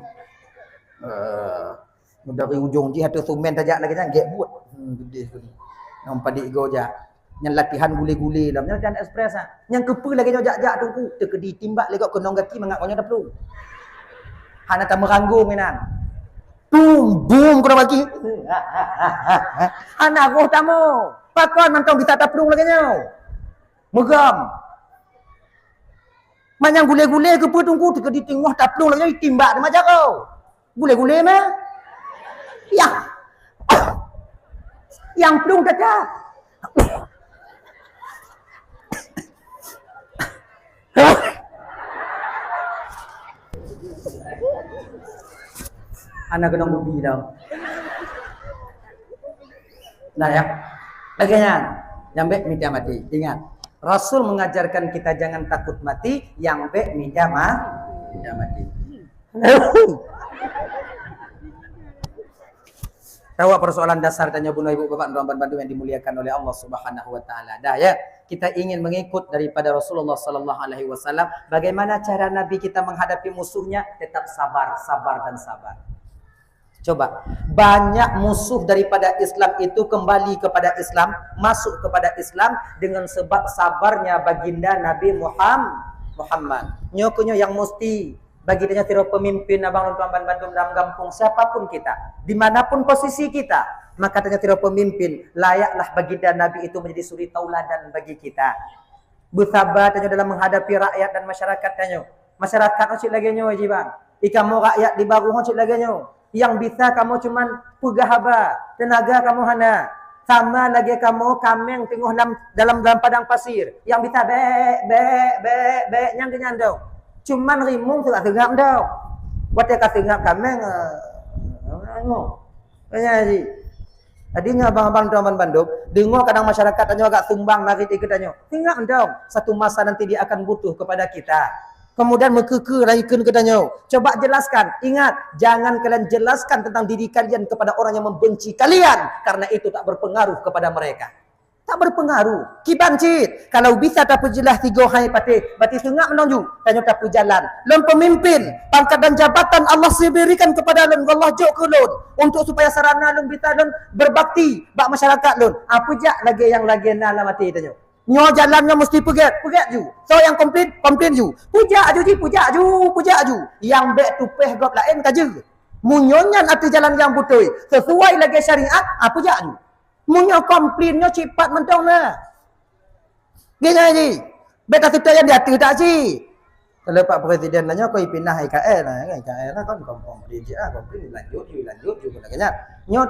Dari ujung je hatu sumen tajak lagi jangan gek buat. Gede sekali. Nampak dik go jak. Yang latihan gule-gule dalam latihan ekspres ah. Yang kepe lagi nyawa jak tunggu terkedi timbak legok kenong gati mangak kau nya dah perlu. Hana tak meranggung menan. Boom boom kau bagi. Hana roh tamu. Pakon mantong bisa tak perlu lagi nyawa. Megam. Manyang gule-gule ke tunggu tika di tengah taplung lagi timbak macam kau. Gule-gule mah. Ya. Yang pelung tata. Anak kena bubi tau. Nah ya. Laganya yang baik mita mati. Ingat. Rasul mengajarkan kita jangan takut mati, yang baik mita mati. Tahu persoalan dasar tanya bunuh ibu bapak dan bantu yang dimuliakan oleh Allah Subhanahu wa taala. Dah ya, kita ingin mengikut daripada Rasulullah sallallahu alaihi wasallam bagaimana cara Nabi kita menghadapi musuhnya, tetap sabar dan sabar. Coba, banyak musuh daripada Islam itu kembali kepada Islam, masuk kepada Islam dengan sebab sabarnya baginda Nabi Muhammad. Nyokunyo yang mesti bagi dia tiro pemimpin abang tuan Bandung dalam kampung siapapun kita, dimanapun posisi kita, maka tanya tiro pemimpin layaklah baginda Nabi itu menjadi suri tauladan bagi kita. Bersabar tanya dalam menghadapi rakyat dan masyarakat tanya. Masyarakat ocit lagi nyo bang. Ikamu rakyat di baru ocit lagi nyo. Yang bisa kamu cuman pegah haba, tenaga kamu hana. Sama lagi kamu kameng tengok dalam padang pasir. Yang bisa be nyang kenyandau. Cuman rimung tu tak tegap dah. Buat dia kata tegap kameng. Kanya ji. Tadinya abang-abang tuan Bandung, dengar kadang masyarakat tanya agak sumbang mari dia tanya. Ingat dong, satu masa nanti dia akan butuh kepada kita. Kemudian mekeke raikan katanya. Coba jelaskan. Ingat, jangan kalian jelaskan tentang diri kalian kepada orang yang membenci kalian, karena itu tak berpengaruh kepada mereka. Tak berpengaruh. Kiban cit. Kalau bisa tak jelas 3 hari patih. Berarti sengak menonju. Tanya tak jalan. Lon pemimpin. Pangkat dan jabatan Allah berikan kepada lon. Allah jok ke lon. Untuk supaya sarana lon bisa lon berbakti. Bak masyarakat lon. Apa jak lagi yang lagi nala mati tanya. Nyo jalannya mesti pegat ju. So yang komplain ju. Puja ju ji, puja ju. Yang bek tupeh gop lain kaje. Munyonyan ati jalan yang betul. Sesuai lagi syariat, apa jak ju. Munyo komplainnya cepat mentong na. Gini ji. Beta kita yang diatur tak si. Kalau Pak Presiden nanya kau pindah IKL lah, IKL lah kan komplain je ah, komplain lanjut ju katanya. Nyot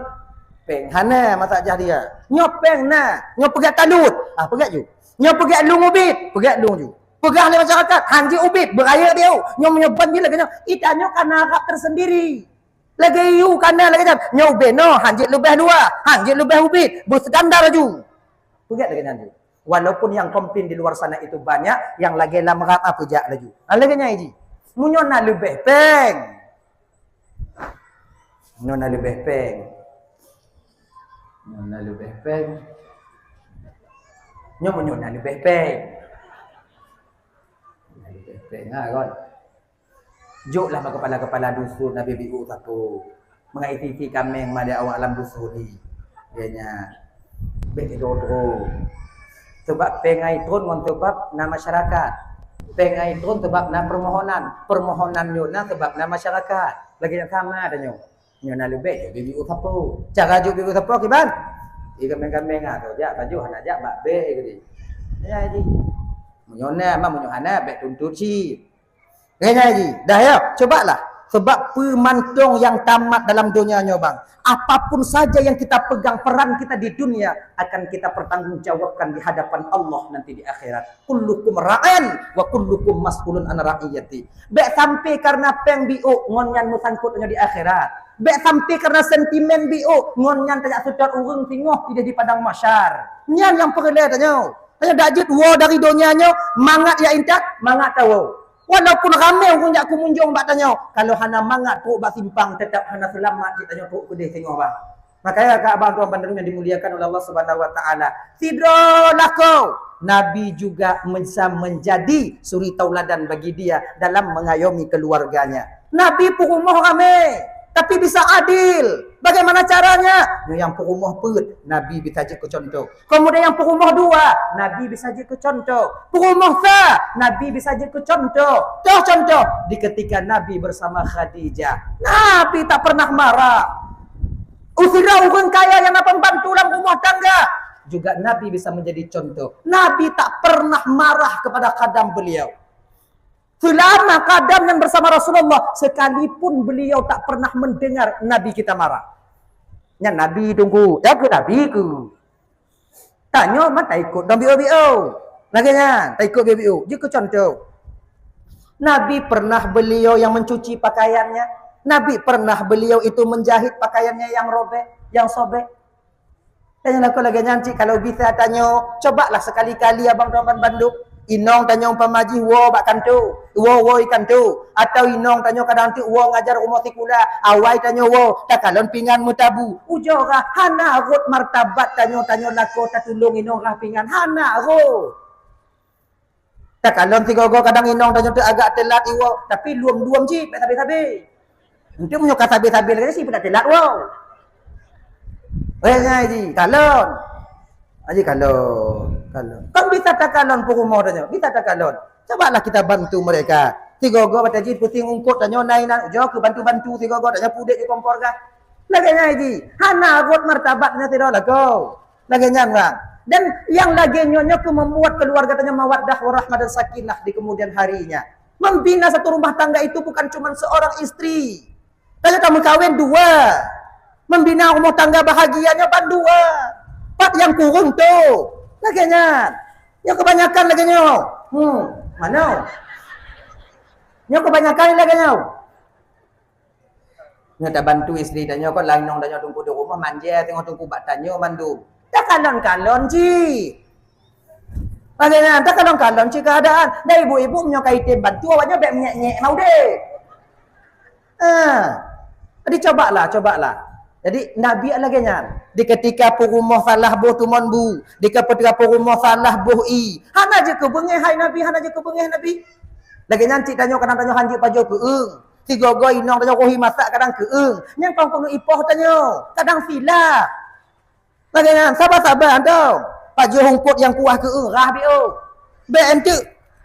peng hana masa jah dia. Nyot peng na, nyot pegat talut. Ah pegat ju. Nyot pegat lung ubit, pegat lung ju. Pegang oleh masyarakat, hanji ubit beraya dia. Nyot menyoban bila kena. Itanyo kana hak tersendiri. Lagi you kana lagi jam. Nyau beno hanjit lebih 2, hanjit lebih ubit, berstandar ju. Pegat lagi nanti. Walaupun yang komplain di luar sana itu banyak, yang lagi lamrap apa jak lagi. Lagi nya iji. Munyona lebih peng. Munyona lebih peng. Mana lebih peng. Munyona lebih peng. Lebih peng ah kon. Joklah kepala-kepala dusun Nabi Biu satu. Mengaiti kami yang ada awak alam dusun ni. Dianya begitu. Sebab pengai turun untuk sebab nama masyarakat. Pengai turun sebab nama permohonan. Permohonan nyona sebab nama masyarakat. Lagi yang sama adanya. Nyona lebih Biu satu. Cara juk Biu satu kiban? Kami ngah tu. Jak baju anak jak bak be gitu. Ya ji. Nyona mah munyohana bek tuntut si. Kayaknya ji, dah ya, cobalah. Sebab pemantong yang tamat dalam dunia bang. Apapun saja yang kita pegang, peran kita di dunia akan kita pertanggungjawabkan di hadapan Allah nanti di akhirat. Kullukum ra'an wa kullukum mas'ulun an ra'iyati. Bek sampai karena peng biu ngonyan musangkutnya di akhirat. Bek sampai karena sentimen biu ngonyan tajak sudut urung tingoh tidak di padang masyar. Nyan yang perlu tanya. Tanya dajit wo dari dunianya mangat ya intak, mangat tahu. Walaupun ramai orang jak kumunjung bak tanya, kalau hana mangat tu bak simpang tetap hana selamat dia tanya tu kedai tengok bang. Makanya kak abang tuan bandar yang dimuliakan oleh Allah Subhanahu wa taala. Sidrolako. Nabi juga bisa menjadi suri tauladan bagi dia dalam mengayomi keluarganya. Nabi purumuh ramai, tapi bisa adil. Bagaimana caranya? Yang purumuh put, Nabi bisa jadi contoh. Kemudian yang purumuh 2, Nabi bisa jadi contoh. Purumuh sa, Nabi bisa jadi contoh. Contoh di ketika Nabi bersama Khadijah. Nabi tak pernah marah. Usira orang kaya yang nak membantu dalam rumah tangga. Juga Nabi bisa menjadi contoh. Nabi tak pernah marah kepada khadam beliau. Selama khadam yang bersama Rasulullah, sekalipun beliau tak pernah mendengar Nabi kita marah. Nya Nabi tunggu, dah ke Nabi ku. Tanya mata ikut dan bio-bio. Lagi nya, tak ikut bio-bio. Dia ke contoh. Nabi pernah beliau yang mencuci pakaiannya. Nabi pernah beliau itu menjahit pakaiannya yang robek, yang sobek. Tanya aku lagi nyanci kalau bisa tanya, cobalah sekali-kali abang Rahman Bandung. Inong tanya pamaji wo bak kantu, wo ikan tu, atau inong tanya kadang tu wo ngajar rumah sikula, awai tanya wo, tak kalon pingan mutabu, ujora hana rot martabat tanya lako tak tulung inong rah pingan hana rot. Tak kalon tigogo kadang inong tanya tu agak telat iwo, tapi luam ji, sabi-sabi. Nanti punya kata sabi-sabi lagi sih tak telat wo. Ji, kalon. Aji kalon. Kan bisa tak kalon purumah tanya. Bisa tak kalon. Cobalah kita bantu mereka. Tiga-tiga bataji puting ungkut tanya nainan. Jauh ke bantu-bantu tiga-tiga tanya pudek di kompor kah. Laganya aji. Hana rot martabatnya tidak lah kau. Laganya bang. Dan yang lagi nyonya ke membuat keluarga tanya mawaddah warahmah dan sakinah di kemudian harinya. Membina satu rumah tangga itu bukan cuma seorang istri. Tanya kamu kawin 2. Membina rumah tangga bahagianya ban 2. Pak yang kurung tu. Laganya. Yang kebanyakan laganya. Mana? Yang kebanyakan laganya. Nya tak bantu isteri tanya kau lain nong tanya tunggu di rumah manja tengok tunggu bak tanya mandu. Tak kalon-kalon ci. Bagaimana tak kalon-kalon ci keadaan. Dah ibu-ibu menyokai tim bantu awaknya bek nyek-nyek mau deh. Jadi cobalah. Jadi Nabi lagi nyan. Di ketika rumah salah boh tuman bu, di ketika rumah salah boh i. Hana je ke bengeh hai Nabi, hana je ke bengeh Nabi. Lagi nyan cik tanya kadang tanya hanji pajo ke si gogo inong tanya kohi masak kadang ke Nyang kong kono ipoh tanya, kadang sila. Lagi nyan sabar-sabar tau. Pajo hongkot yang kuah ke rah bio. Be ente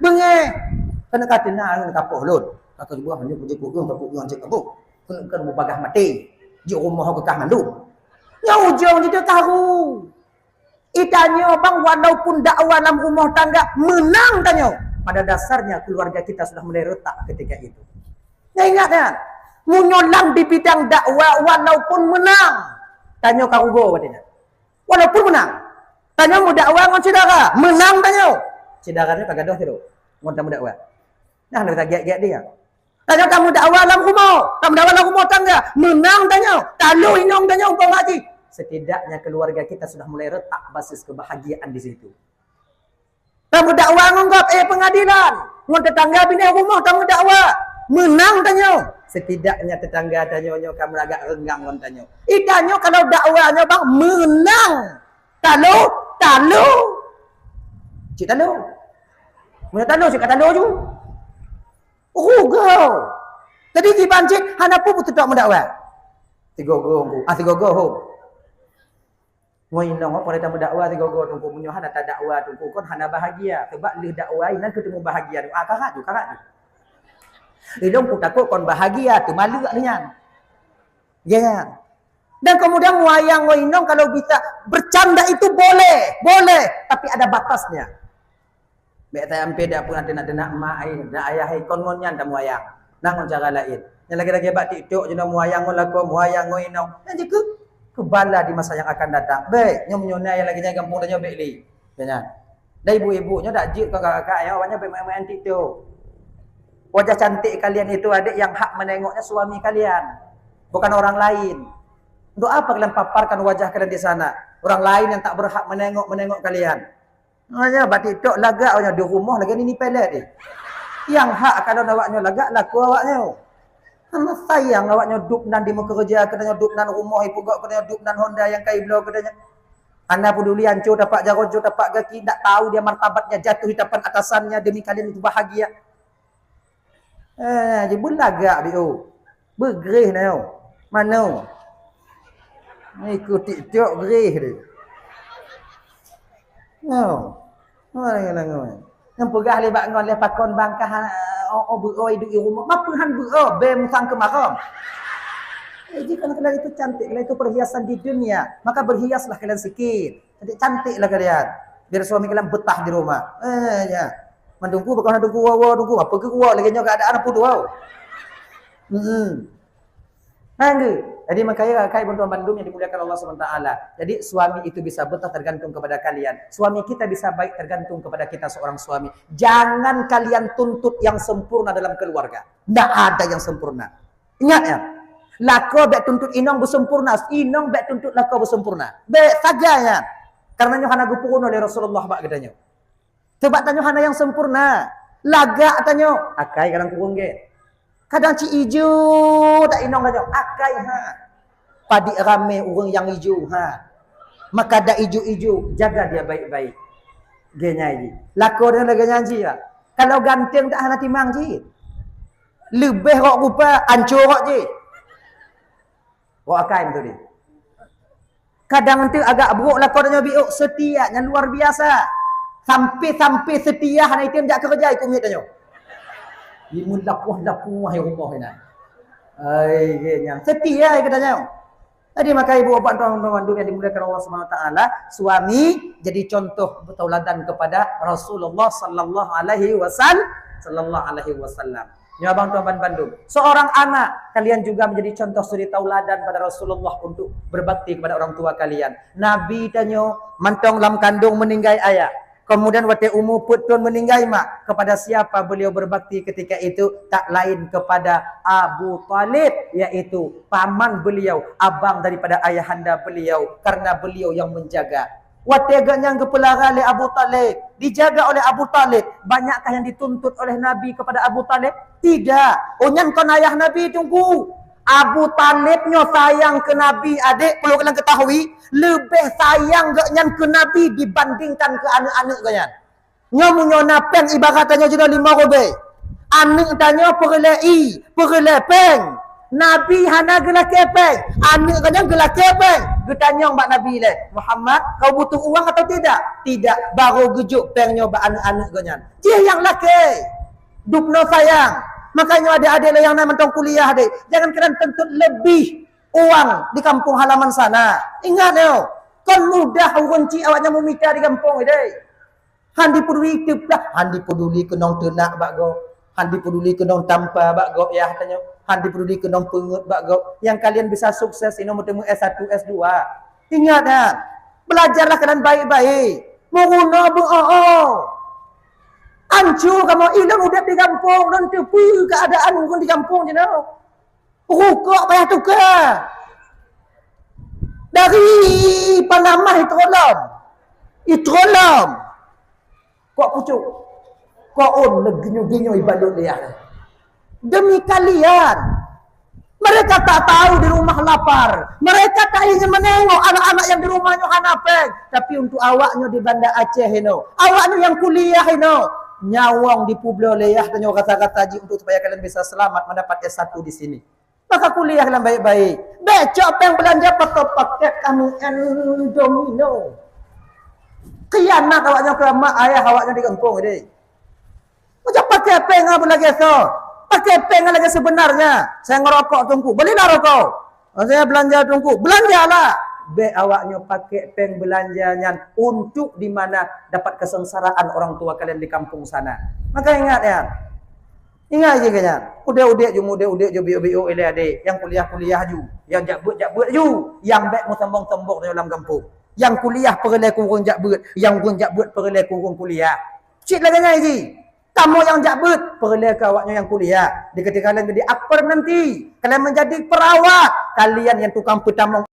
bengeh. Kena kata na kapoh lon. Kata buah hanya puji ku takut cik kamu. Kena bagah mati. Di rumah ke kah mandu. Yang ujung dia tahu. Itanya bang walaupun dakwah dalam rumah tangga menang tanya. Pada dasarnya keluarga kita sudah mulai retak ketika itu. Ya ingat kan? Menyolang di bidang dakwah walaupun menang. Tanya kau go katanya. Walaupun menang. Tanya mu dakwah ngon saudara, menang tanya. Saudaranya kagak doh tu. Ngon tamu dakwah. Nah, nak gek-gek dia. Tanya kamu dakwah dalam rumah, kamu dakwah dalam rumah tangga, menang tanya, talu inong tanya umpam haji. Setidaknya keluarga kita sudah mulai retak basis kebahagiaan di situ. Kamu dakwah ngonggap pengadilan, ngon tetangga bini rumah kamu dakwah, menang tanya. Setidaknya tetangga tanya kamu agak renggang ngon tanya. Itanya kalau dakwahnya bang menang, talu. Cik talu. Mana talu cik kata talu tu. Go. Tadi di bancik hana pun betul tak mendakwah. Tigogo ho. Moi nong apa dah mendakwah tigogo tunggu munyo hana tak dakwah tunggu kon hana bahagia. Sebab le dakwah nan ketemu bahagia tu. Karat tu. Ilong ku takut kon bahagia tu malu kat nian. Ya. Dan kemudian wayang ngoinong kalau bisa bercanda itu boleh, tapi ada batasnya. Baik saya ampe dak pun ada nak mak ai, nak ayah ai kon ngonyan dak wayang. Nang cara lain. Yang lagi-lagi bak TikTok je nak wayang ngolako, wayang ngoinong. Nanti kebala di masa yang akan datang. Baik, nyom-nyona yang lagi jaga kampung tanya baik li. Ya. Dah ibu-ibunya dak jik kakak-kakak ya awaknya baik main TikTok. Wajah cantik kalian itu adik yang hak menengoknya suami kalian, bukan orang lain. Untuk apa kalian paparkan wajah kalian di sana? Orang lain yang tak berhak menengok kalian. Hanya batik tok lagak awaknya di rumah lagi ni pelet ni. Yang hak kalau awaknya lagak laku awaknya. Hana sayang awaknya duknan di muka kerja katanya duknan rumah ibu gak katanya duknan Honda yang kai belo katanya. Anda peduli ancu dapat jarojo dapat gaki tak tahu dia martabatnya jatuh di depan atasannya demi kalian itu bahagia. Jadi belagak bio. Bergerih na yo. Mana? Ikut TikTok gerih dia. Yang pegah lebat ngon le pakon bangkah beroi duk di rumah. Apa han beroi bem sang ke maram. Jadi kalau itu cantik, kalau itu perhiasan di dunia, maka berhiaslah kalian sikit. Jadi cantiklah kalian. Biar suami kalian betah di rumah. Ya. Mandungku bukan mandungku dungku apa ke kuat lagi nya keadaan apa tu wow. Jadi makanya kai bantuan Bandung yang dimuliakan Allah SWT. Jadi suami itu bisa betah tergantung kepada kalian. Suami kita bisa baik tergantung kepada kita seorang suami. Jangan kalian tuntut yang sempurna dalam keluarga. Tak ada yang sempurna. Ingat ya. Lako bek tuntut inong bersempurna. Inong bek tuntut lako bersempurna. Bek saja ya. Karena hana gupurun oleh Rasulullah bak katanya. Sebab tanya hana yang sempurna. Lagak tanya. Akai kadang kurung ke. Kadang ci hijau tak inong kata akai padi rame orang yang hijau maka dak hijau jaga dia baik-baik genya ini lako dia lagi nyanyi lah kalau ganteng tak hana timang ji lebih rok rupa ancur rok ji rok akai betul dia kadang nanti agak buruk lako dia biuk setianya luar biasa sampai setia hana item jak kerja ikut mik tanya Imun lapuh-lapuh yang rumah ni. Ai genya. Setia katanya. Jadi maka ibu bapak tuan-tuan yang dimuliakan Allah Subhanahu wa taala, suami jadi contoh tauladan kepada Rasulullah sallallahu alaihi wasallam. Ya abang tuan Bandung. Seorang anak kalian juga menjadi contoh suri tauladan pada Rasulullah untuk berbakti kepada orang tua kalian. Nabi tanya, mantong lam kandung meninggal ayah. Kemudian waktu umur putun meninggal mak. Kepada siapa beliau berbakti ketika itu? Tak lain kepada Abu Talib. Iaitu paman beliau. Abang daripada ayahanda beliau. Karena beliau yang menjaga. Waktu agaknya kepelaran oleh Abu Talib. Dijaga oleh Abu Talib. Banyakkah yang dituntut oleh Nabi kepada Abu Talib? Tidak. Onyan kon ayah Nabi tunggu. Abu Talibnya sayang ke Nabi, adik perlu kalian ketahui, lebih sayang gaknya ke Nabi dibandingkan ke anak-anak gaknya. Nyomunyo napen ibaratnya juga 5 robe. Anak tanya perlei, perlepeng. Nabi hana gelak kepeng. Anak gaknya gelak kepeng. Getanya mbak Nabi le, Muhammad, kau butuh uang atau tidak? Tidak. Baru gejuk pengnya mbak anak-anak gaknya. Dia yang laki. Dupno sayang. Makanya adik-adik yang nak mentong kuliah adik, jangan kalian tuntut lebih uang di kampung halaman sana. Ingat yo, kan mudah kunci awaknya memita di kampung adik. Handi peduli teplah, handi peduli kenong ternak bago, handi peduli kenong tanpa bago ya katanya, handi peduli kenong pengut bago. Yang kalian bisa sukses ini bertemu S1, S2. Ingat dah, belajarlah kalian baik-baik. Menguna beng hancur kamu hilang udah di kampung dan tepi keadaan bukan di kampung je no. Rukuk payah tukar. Dari Panama Itrolam. Kok pucuk. Kok on leginyo-ginyo ibalut dia. Demi kalian. Mereka tak tahu di rumah lapar. Mereka tak ingin menengok anak-anak yang di rumahnya hanapeng. Tapi untuk awaknya di Banda Aceh ini. Awaknya yang kuliah ini. Nyawang di Pueblo Leyah dan kata-kata haji untuk supaya kalian bisa selamat mendapat S1 di sini. Maka kuliah kalian baik-baik. Becok yang belanja paket kamu Domino. Kianat awaknya ke mak ayah awaknya di kampung ini. Macam pakai peng apa lagi so? Pakai peng lagi sebenarnya. Saya ngerokok tunggu. Belilah rokok. Saya belanja tunggu. Belanjalah. Awaknya pakai peng belanjanya untuk di mana dapat kesengsaraan orang tua kalian di kampung sana. Maka ingat ya. Ingat je kanya. Udah-udah je bio-bio ile adik. Yang kuliah-kuliah ju, yang jabut ju, yang baik mu tembok-tembok dalam kampung. Yang kuliah perle kurung jabut, yang kurung jabut perle kurung kuliah. Cik laganya ji. Kamu yang jabut, perle ke awaknya yang kuliah. Di ketika kalian jadi akper nanti, kalian menjadi perawat, kalian yang tukang petamong